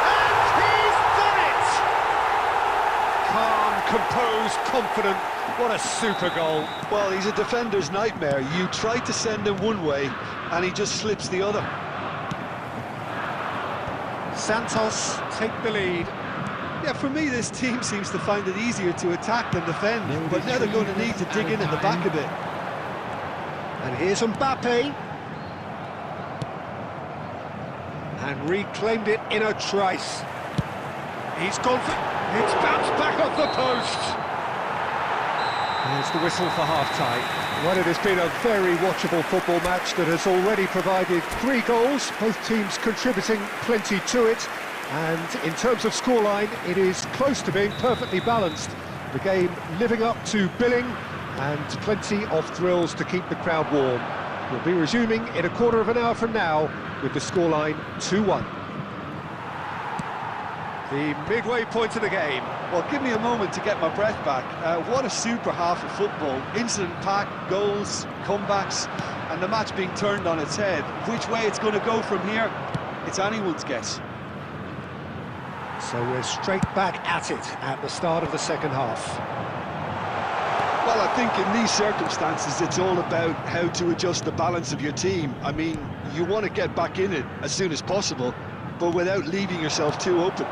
A: And he's done it! Calm, composed, confident. What a super goal.
B: Well, he's a defender's nightmare. You try to send him one way, and he just slips the other.
A: Santos take the lead.
B: Yeah, for me, this team seems to find it easier to attack than defend, but now they're going to need to dig in at the back a bit.
A: And here's Mbappe. And reclaimed it in a trice. He's gone for... It's bounced back off the post. There's the whistle for half-time. Well, it has been a very watchable football match that has already provided 3 goals, both teams contributing plenty to it. And in terms of scoreline, it is close to being perfectly balanced. The game living up to billing and plenty of thrills to keep the crowd warm. We'll be resuming in a quarter of an hour from now with the scoreline 2-1. The midway point of the game.
B: Well, give me a moment to get my breath back. What a super half of football. Incident-packed, goals, comebacks, and the match being turned on its head. Which way it's going to go from here, it's anyone's guess.
A: So we're straight back at it at the start of the second half.
B: Well, I think in these circumstances, it's all about how to adjust the balance of your team. I mean, you want to get back in it as soon as possible, but without leaving yourself too open.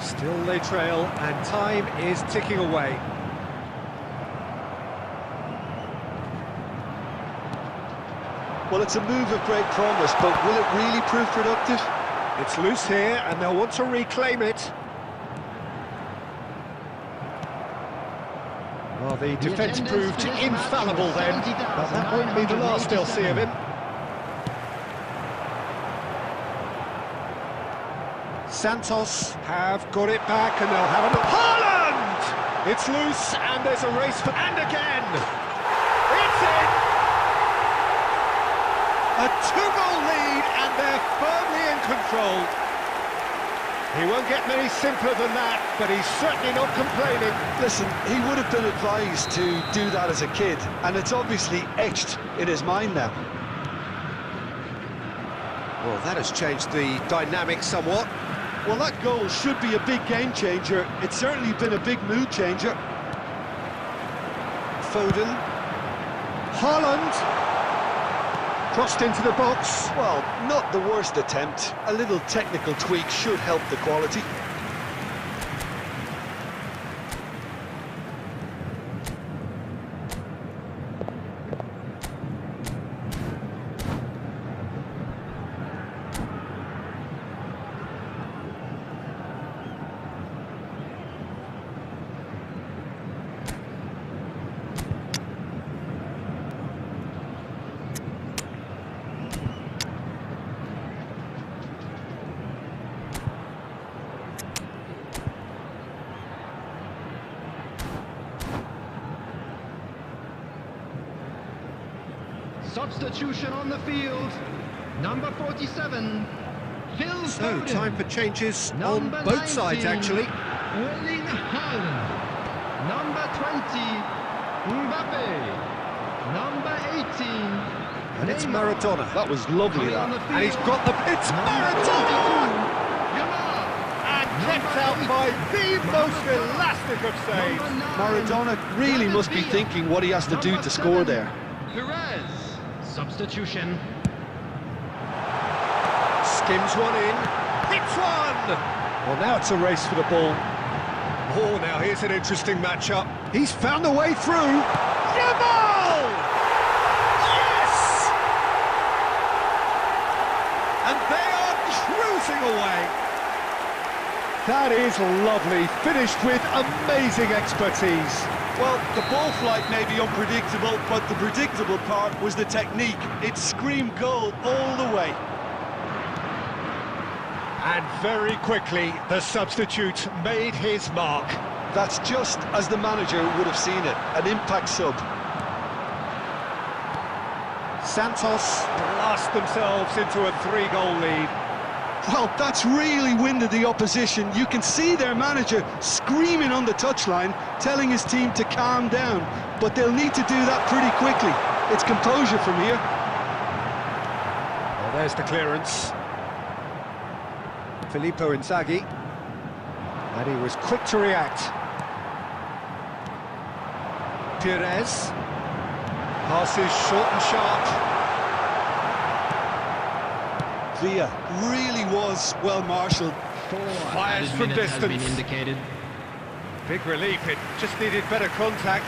A: Still they trail, and time is ticking away.
B: Well, it's a move of great promise, but will it really prove productive?
A: It's loose here, and they'll want to reclaim it. Well, the defence proved infallible then, but that won't be the last they'll see of him. Santos have got it back, and they'll have another. Haaland! It's loose, and there's a race for... And again! It's in! A two-goal lead, and they're firmly in control. He won't get many simpler than that, but he's certainly not complaining.
B: Listen, he would have been advised to do that as a kid, and it's obviously etched in his mind now.
A: Well, that has changed the dynamic somewhat.
B: Well, that goal should be a big game changer. It's certainly been a big mood changer.
A: Foden. Haaland. Crossed into the box.
B: Well, not the worst attempt. A little technical tweak should help the quality.
C: Substitution on the field. Number 47, Phil Foden.
A: So, time for changes on
C: Number
A: both sides,
C: 19,
A: actually.
C: Erling Haaland. Number 20, Mbappe. Number 18,
A: And it's
C: Neymar.
A: Maradona.
B: That was lovely,
C: Coming on the
B: that.
A: And he's
C: field,
A: got the... It's
C: number
A: Maradona!
C: 22, Yamal.
A: And kept out by the most elastic of saves.
B: Maradona really must be thinking what he has to do to score there.
C: Perez. Substitution.
A: Skims one in. Hits one! Well, now it's a race for the ball. Oh, now here's an interesting matchup. He's found a way through. Yamal! Yes! And they are cruising away. That is lovely, finished with amazing expertise.
B: Well, the ball flight may be unpredictable, but the predictable part was the technique. It screamed goal all the way.
A: And very quickly, the substitute made his mark.
B: That's just as the manager would have seen it, an impact sub.
A: Santos blast themselves into a 3-goal lead.
B: Well, that's really winded the opposition. You can see their manager screaming on the touchline, telling his team to calm down, but they'll need to do that pretty quickly. It's composure from here.
A: Well, there's the clearance. Filippo Inzaghi. And he was quick to react. Perez. Passes short and sharp.
B: Villa really was well marshalled.
A: Fires from
C: Has been
A: distance.
C: indicated.
A: Big relief, it just needed better contact.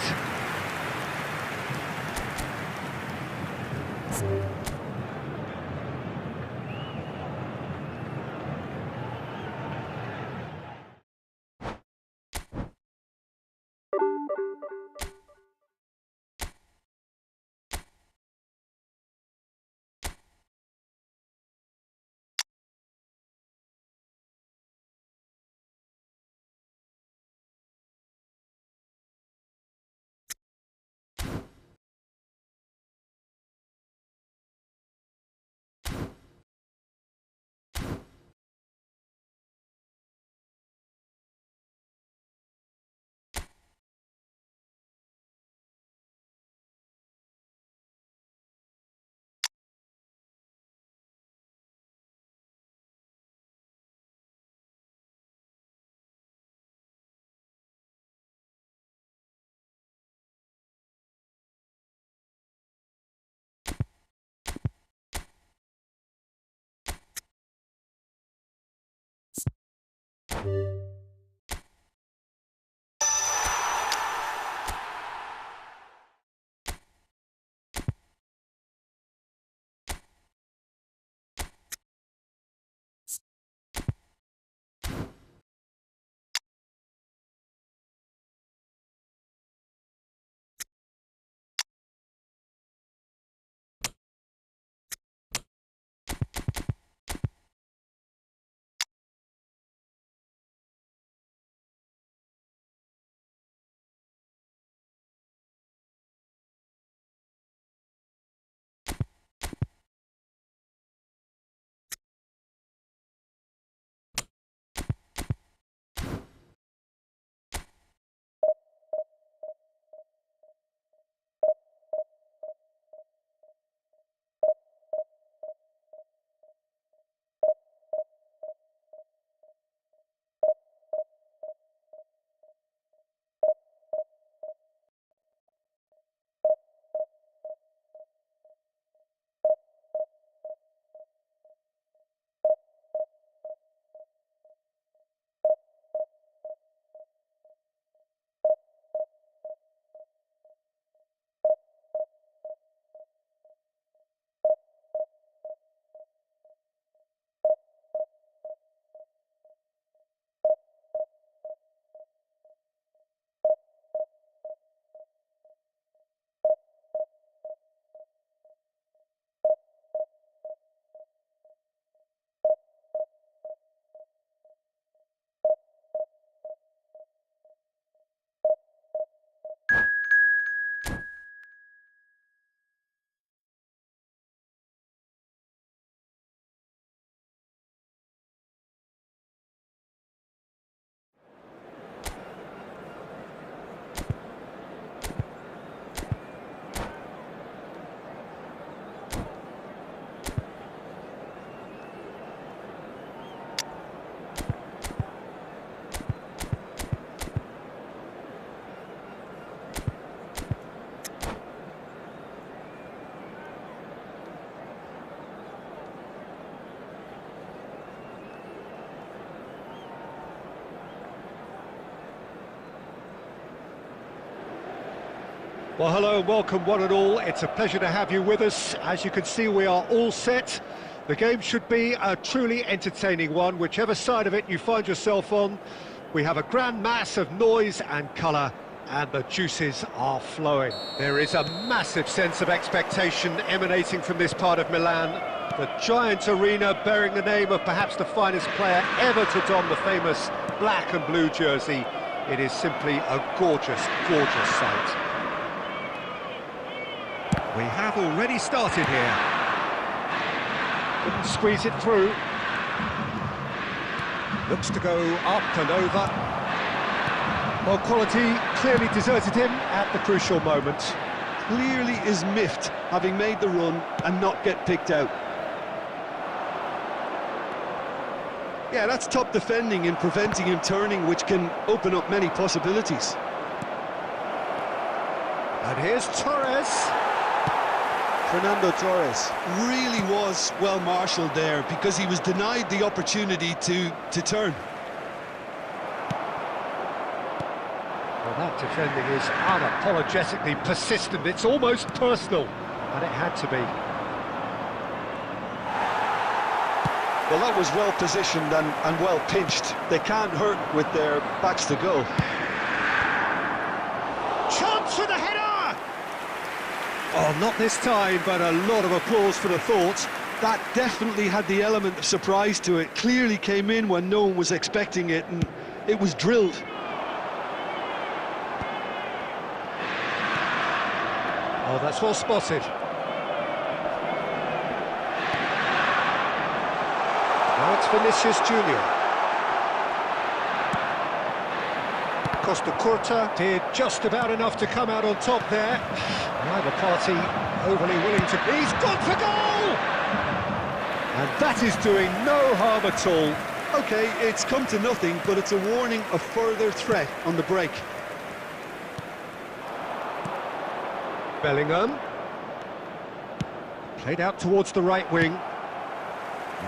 A: Well, hello and welcome one and all. It's a pleasure to have you with us. As you can see, we are all set. The game should be a truly entertaining one, whichever side of it you find yourself on. We have a grand mass of noise and colour, and the juices are flowing. There is a massive sense of expectation emanating from this part of Milan. The giant arena bearing the name of perhaps the finest player ever to don the famous black and blue jersey. It is simply a gorgeous, gorgeous sight. We have already started here. Couldn't squeeze it through. Looks to go up and over. Well, quality clearly deserted him at the crucial moment.
B: Clearly is miffed, having made the run and not get picked out. Yeah, that's top defending in preventing him turning, which can open up many possibilities.
A: And here's Torres.
B: Fernando Torres really was well marshalled there because he was denied the opportunity to turn.
A: Well, that defending is unapologetically persistent. It's almost personal, and it had to be.
B: Well, that was well positioned and well pinched. They can't hurt with their backs to go.
A: Chance for the header! Oh, not this time, but a lot of applause for the thought.
B: That definitely had the element of surprise to it. Clearly came in when no one was expecting it, and it was drilled.
A: Oh, that's well spotted. Now it's Vinicius Junior. Costa Curta did just about enough to come out on top there. Neither party overly willing to... He's gone for goal! And that is doing no harm at all.
B: OK, it's come to nothing, but it's a warning of further threat on the break.
A: Bellingham. Played out towards the right wing.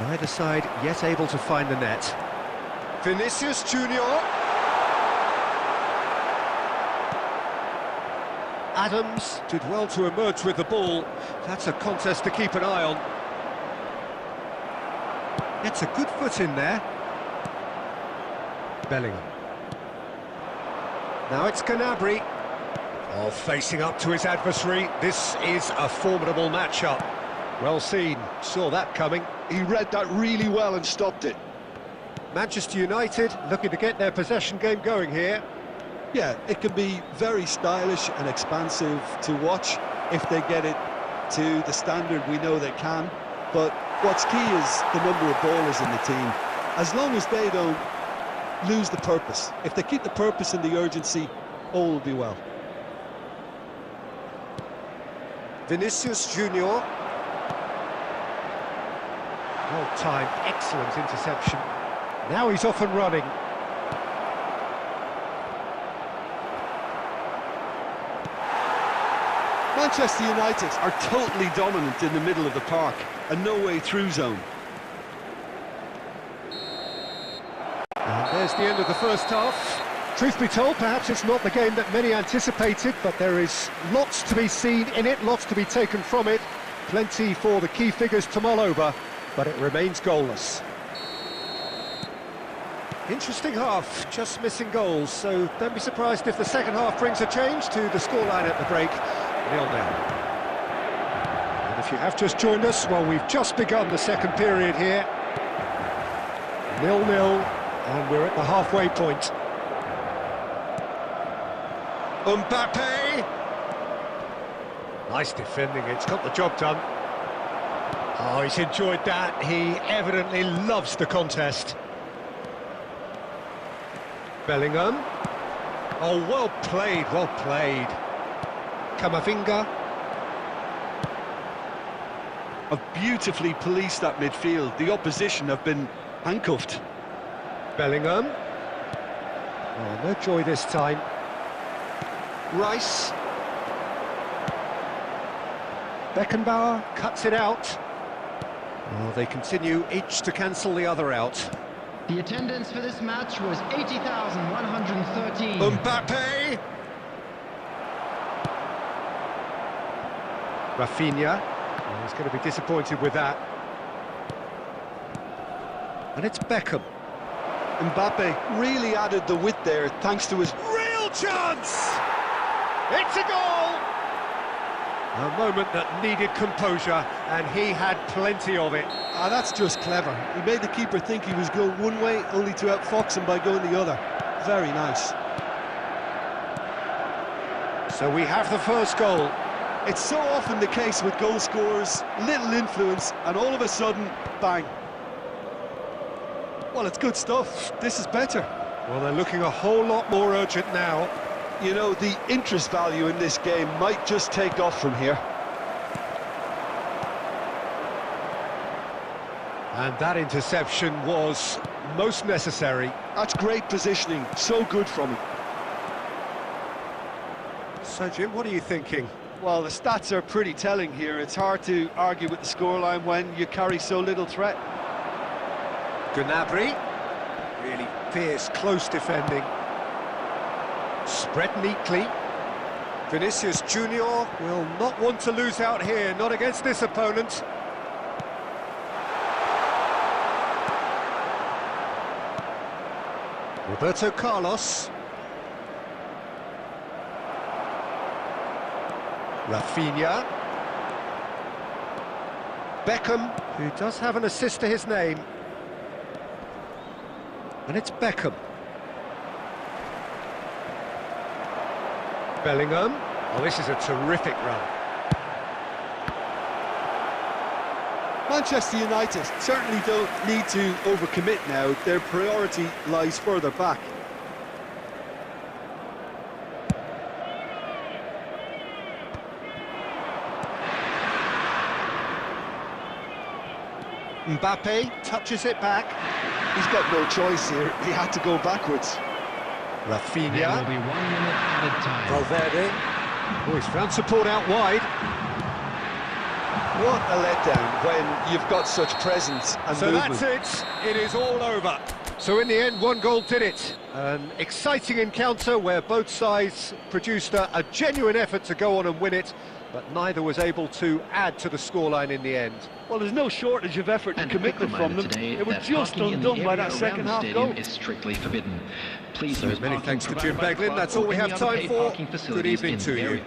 A: Neither side yet able to find the net. Vinicius Junior. Adams did well to emerge with the ball. That's a contest to keep an eye on. Gets a good foot in there. Bellingham. Now it's Gnabry. Oh, facing up to his adversary. This is a formidable matchup. Well seen, saw that coming.
B: He read that really well and stopped it.
A: Manchester United looking to get their possession game going here.
B: Yeah, it can be very stylish and expansive to watch if they get it to the standard we know they can. But what's key is the number of ballers in the team. As long as they don't lose the purpose. If they keep the purpose and the urgency, all will be well.
A: Vinicius Junior. Well-timed, excellent interception. Now he's off and running.
B: Manchester United are totally dominant in the middle of the park, a no-way-through zone.
A: And there's the end of the first half. Truth be told, perhaps it's not the game that many anticipated, but there is lots to be seen in it, lots to be taken from it. Plenty for the key figures to mull over, but it remains goalless. Interesting half, just missing goals, so don't be surprised if the second half brings a change to the scoreline at the break. 0-0. And if you have just joined us, well, we've just begun the second period here. 0-0, and we're at the halfway point. Mbappe! Nice defending, it's got the job done. Oh, he's enjoyed that. He evidently loves the contest. Bellingham. Oh, well played, well played. Camavinga.
B: Have beautifully policed that midfield. The opposition have been handcuffed.
A: Bellingham. Oh, no joy this time. Rice. Beckenbauer cuts it out. Oh, they continue each to cancel the other out.
C: The attendance for this match was 80,113.
A: Mbappe! Rafinha. Oh, he's going to be disappointed with that. And it's Beckham.
B: Mbappe really added the width there thanks to his...
A: Real chance! It's a goal! A moment that needed composure, and he had plenty of it.
B: Ah, that's just clever. He made the keeper think he was going one way, only to outfox him by going the other. Very nice.
A: So we have the first goal.
B: It's so often the case with goal scorers, little influence, and all of a sudden, bang. Well, it's good stuff. This is better.
A: Well, they're looking a whole lot more urgent now.
B: You know, the interest value in this game might just take off from here.
A: And that interception was most necessary.
B: That's great positioning, so good from him.
A: So, Jim, what are you thinking?
B: Well, the stats are pretty telling here. It's hard to argue with the scoreline when you carry so little threat.
A: Gnabry. Really fierce, close defending. Spread neatly. Vinicius Junior will not want to lose out here, not against this opponent. Roberto Carlos. Rafinha. Beckham, who does have an assist to his name. And it's Beckham. Bellingham. Oh, this is a terrific run.
B: Manchester United certainly don't need to overcommit now. Their priority lies further back.
A: Mbappe touches it back.
B: He's got no choice here. He had to go backwards.
A: Rafinha.
C: There will be 1 minute added time.
A: Valverde. Oh, he's found support out wide.
B: What a letdown when you've got such presence and
A: So
B: movement.
A: that's it. It is all over. So in the end, one goal did it. An exciting encounter where both sides produced a genuine effort to go on and win it, but neither was able to add to the scoreline in the end.
B: Well, there's no shortage of effort and commitment from them. It was just undone by that second half goal.
D: Is strictly forbidden. Please
A: So many thanks to Jim Beglin. That's all we have time for. Good evening to you.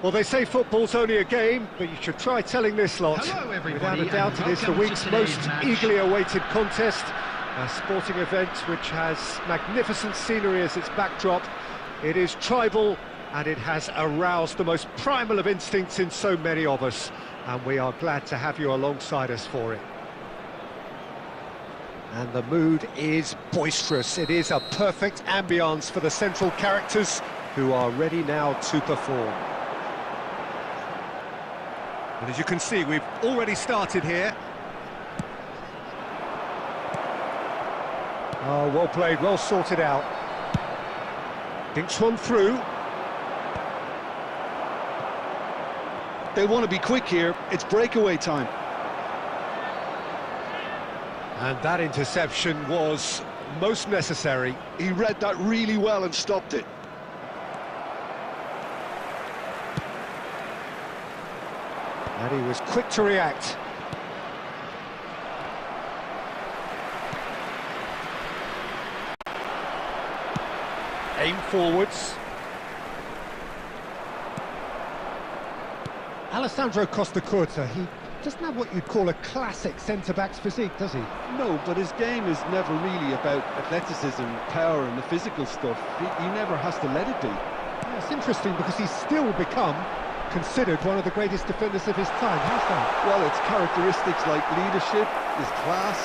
A: Well, they say football's only a game, but you should try telling this lot.
C: Hello, everybody,
A: Without a doubt, it is the week's most eagerly awaited contest. A sporting event which has magnificent scenery as its backdrop. It is tribal, and it has aroused the most primal of instincts in so many of us. And we are glad to have you alongside us for it. And the mood is boisterous. It is a perfect ambience for the central characters who are ready now to perform. And as you can see, we've already started here. Oh, well played, well sorted out. Dinks one through.
B: They want to be quick here. It's breakaway time.
A: And that interception was most necessary.
B: He read that really well and stopped it.
A: And he was quick to react. Aim forwards. Alessandro Costacurta, he doesn't have what you'd call a classic centre-back's physique, does he?
B: No, but his game is never really about athleticism, power and the physical stuff. He never has to let it be.
A: Yeah, it's interesting because he's still become considered one of the greatest defenders of his time. How's that?
B: Well, it's characteristics like leadership, his class,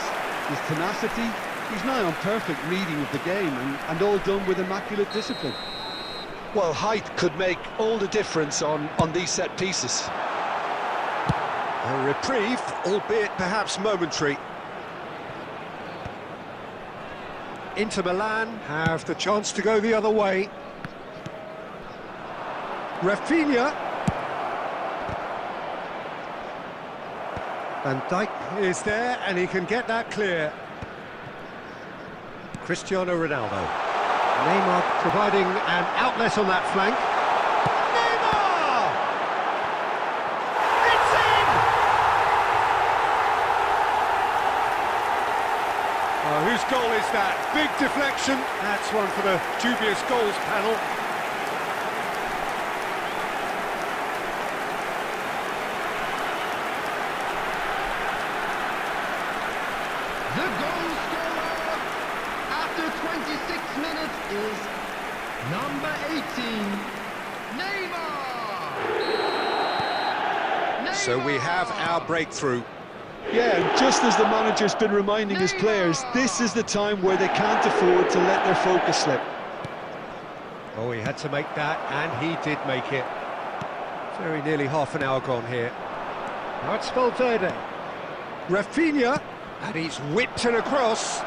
B: his tenacity. He's now on perfect reading of the game and all done with immaculate discipline. Well, height could make all the difference on these set pieces.
A: A reprieve, albeit perhaps momentary. Inter Milan have the chance to go the other way. Rafinha. Van Dijk is there and he can get that clear. Cristiano Ronaldo. Neymar providing an outlet on that flank. Neymar! It's in! Oh, whose goal is that? Big deflection. That's one for the dubious goals panel.
C: The goal scorer after 26 minutes is number 18, Neymar!
A: So we have our breakthrough.
B: Yeah, and just as the manager's been reminding his players, this is the time where they can't afford to let their focus slip.
A: Oh, he had to make that, and he did make it. Very nearly half an hour gone here. Now it's Valverde. Rafinha, and he's whipped it across.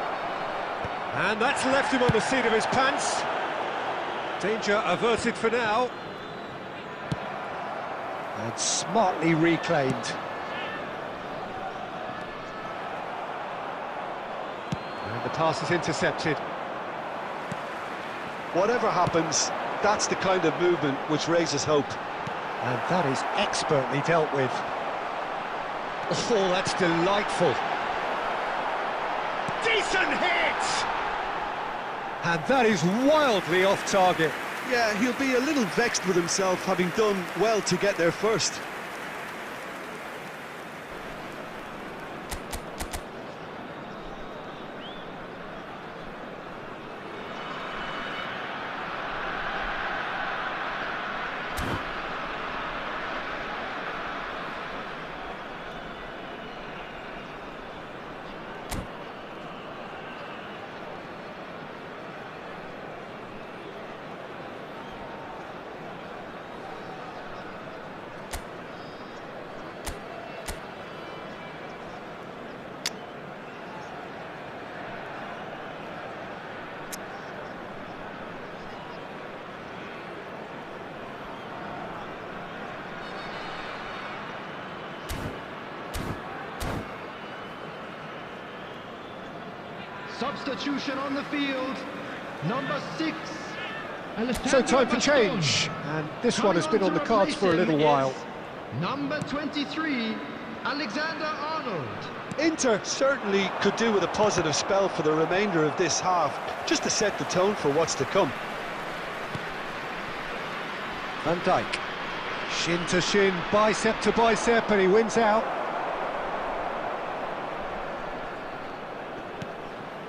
A: And that's left him on the seat of his pants. Danger averted for now. And smartly reclaimed. And the pass is intercepted.
B: Whatever happens, that's the kind of movement which raises hope.
A: And that is expertly dealt with. Oh, that's delightful. Decent hit! And that is wildly off target.
B: Yeah, he'll be a little vexed with himself, having done well to get there first.
C: Substitution on the field, number 6.
A: So time for change, and this one has been on the cards for a little while.
C: Number 23, Alexander-Arnold.
B: Inter certainly could do with a positive spell for the remainder of this half, just to set the tone for what's to come.
A: Van Dijk, shin to shin, bicep to bicep, and he wins out.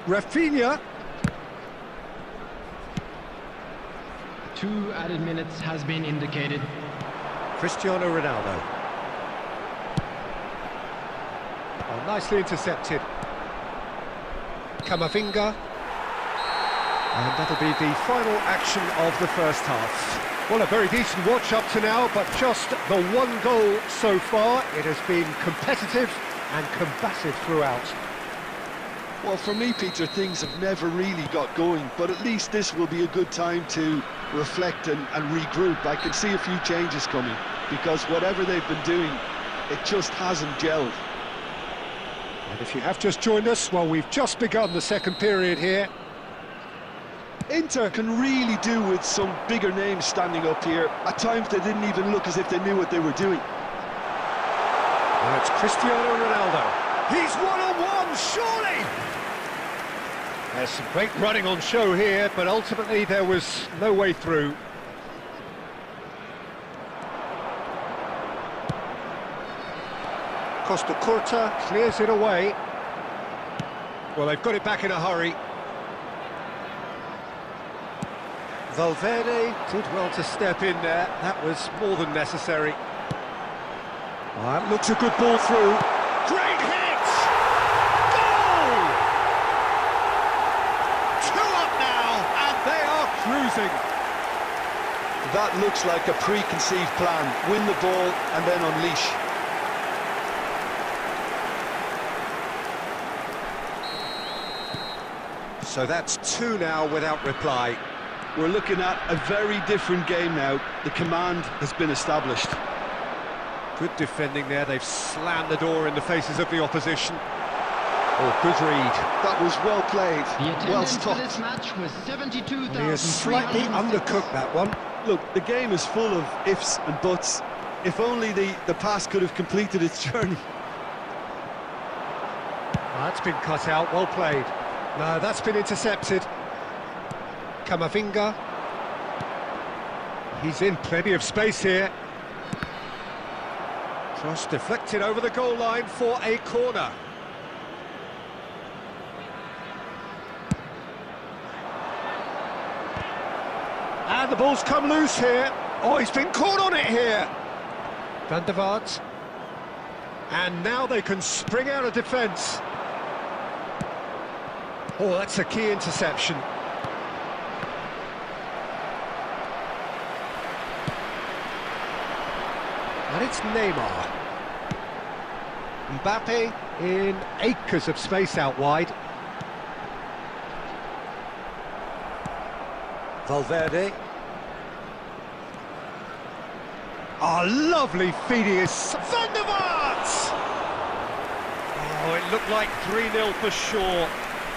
A: Rafinha.
D: 2 added minutes has been indicated.
A: Cristiano Ronaldo. Oh, nicely intercepted. Camavinga. And that'll be the final action of the first half. Well, a very decent watch up to now, but just the one goal so far. It has been competitive and combative throughout.
B: Well, for me, Peter, things have never really got going, but at least this will be a good time to reflect and regroup. I can see a few changes coming, because whatever they've been doing, it just hasn't gelled.
A: And if you have just joined us, well, we've just begun the second period here.
B: Inter can really do with some bigger names standing up here. At times they didn't even look as if they knew what they were doing.
A: And it's Cristiano Ronaldo. He's one-on-one, surely! There's some great running on show here, but ultimately there was no way through. Costa Curta clears it away. Well, they've got it back in a hurry. Valverde did well to step in there. That was more than necessary. That looks a good ball through. Great hit! Goal! 2 up now, and they are cruising.
B: That looks like a preconceived plan. Win the ball and then unleash.
A: So that's 2 now without reply.
B: We're looking at a very different game now. The command has been established.
A: Good defending there. They've slammed the door in the faces of the opposition. Oh, good read.
B: That was well played,
C: The
B: well
C: attendance for this
B: stopped.
C: match was 72,306.
A: He is slightly undercooked, that one.
B: Look, the game is full of ifs and buts. If only the pass could have completed its journey.
A: That's been cut out, well played. No, that's been intercepted. Camavinga. He's in plenty of space here. Cross deflected over the goal line for a corner. And the ball's come loose here. Oh, he's been caught on it here. Van der Vaart. And now they can spring out of defence. Oh, that's a key interception. And it's Neymar. Mbappe in acres of space out wide. Valverde. Oh, lovely feeding is Van der Vaart! Oh, it looked like 3-0 for sure.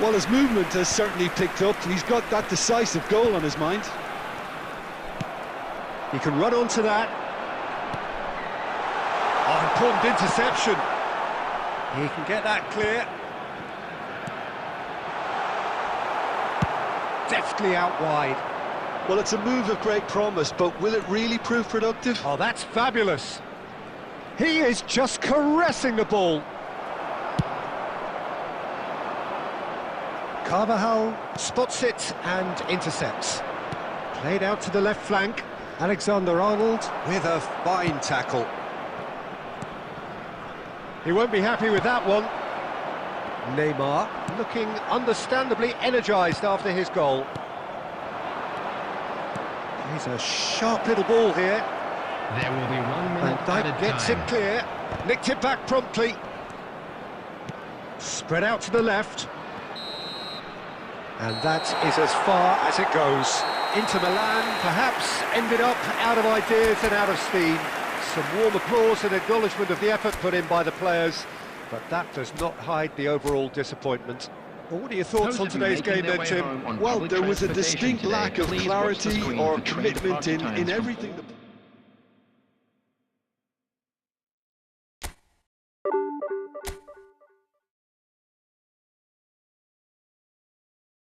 B: Well, his movement has certainly picked up, and he's got that decisive goal on his mind.
A: He can run onto that. Oh, important interception. He can get that clear. Deftly out wide.
B: Well, it's a move of great promise, but will it really prove productive?
A: Oh, that's fabulous. He is just caressing the ball. Carvajal spots it and intercepts. Played out to the left flank. Alexander-Arnold with a fine tackle. He won't be happy with that one. Neymar looking understandably energised after his goal. He's a sharp little ball here.
C: There will be 1 minute
A: Van Dijk
C: added
A: gets
C: time.
A: it clear. Nicked it back promptly. Spread out to the left. And that is as far as it goes. Inter Milan perhaps ended up out of ideas and out of steam. Some warm applause and acknowledgement of the effort put in by the players, but that does not hide the overall disappointment. Well, what are your thoughts
D: Those
A: on
D: of you
A: today's
D: making
A: game
D: their
A: then,
D: way
A: Tim?
D: home on
B: Well,
D: public
B: there was a
D: transportation
B: distinct
D: today,
B: lack of
D: please watch the
B: clarity
D: screen
B: or
D: for trade
B: commitment in
D: times from
B: everything.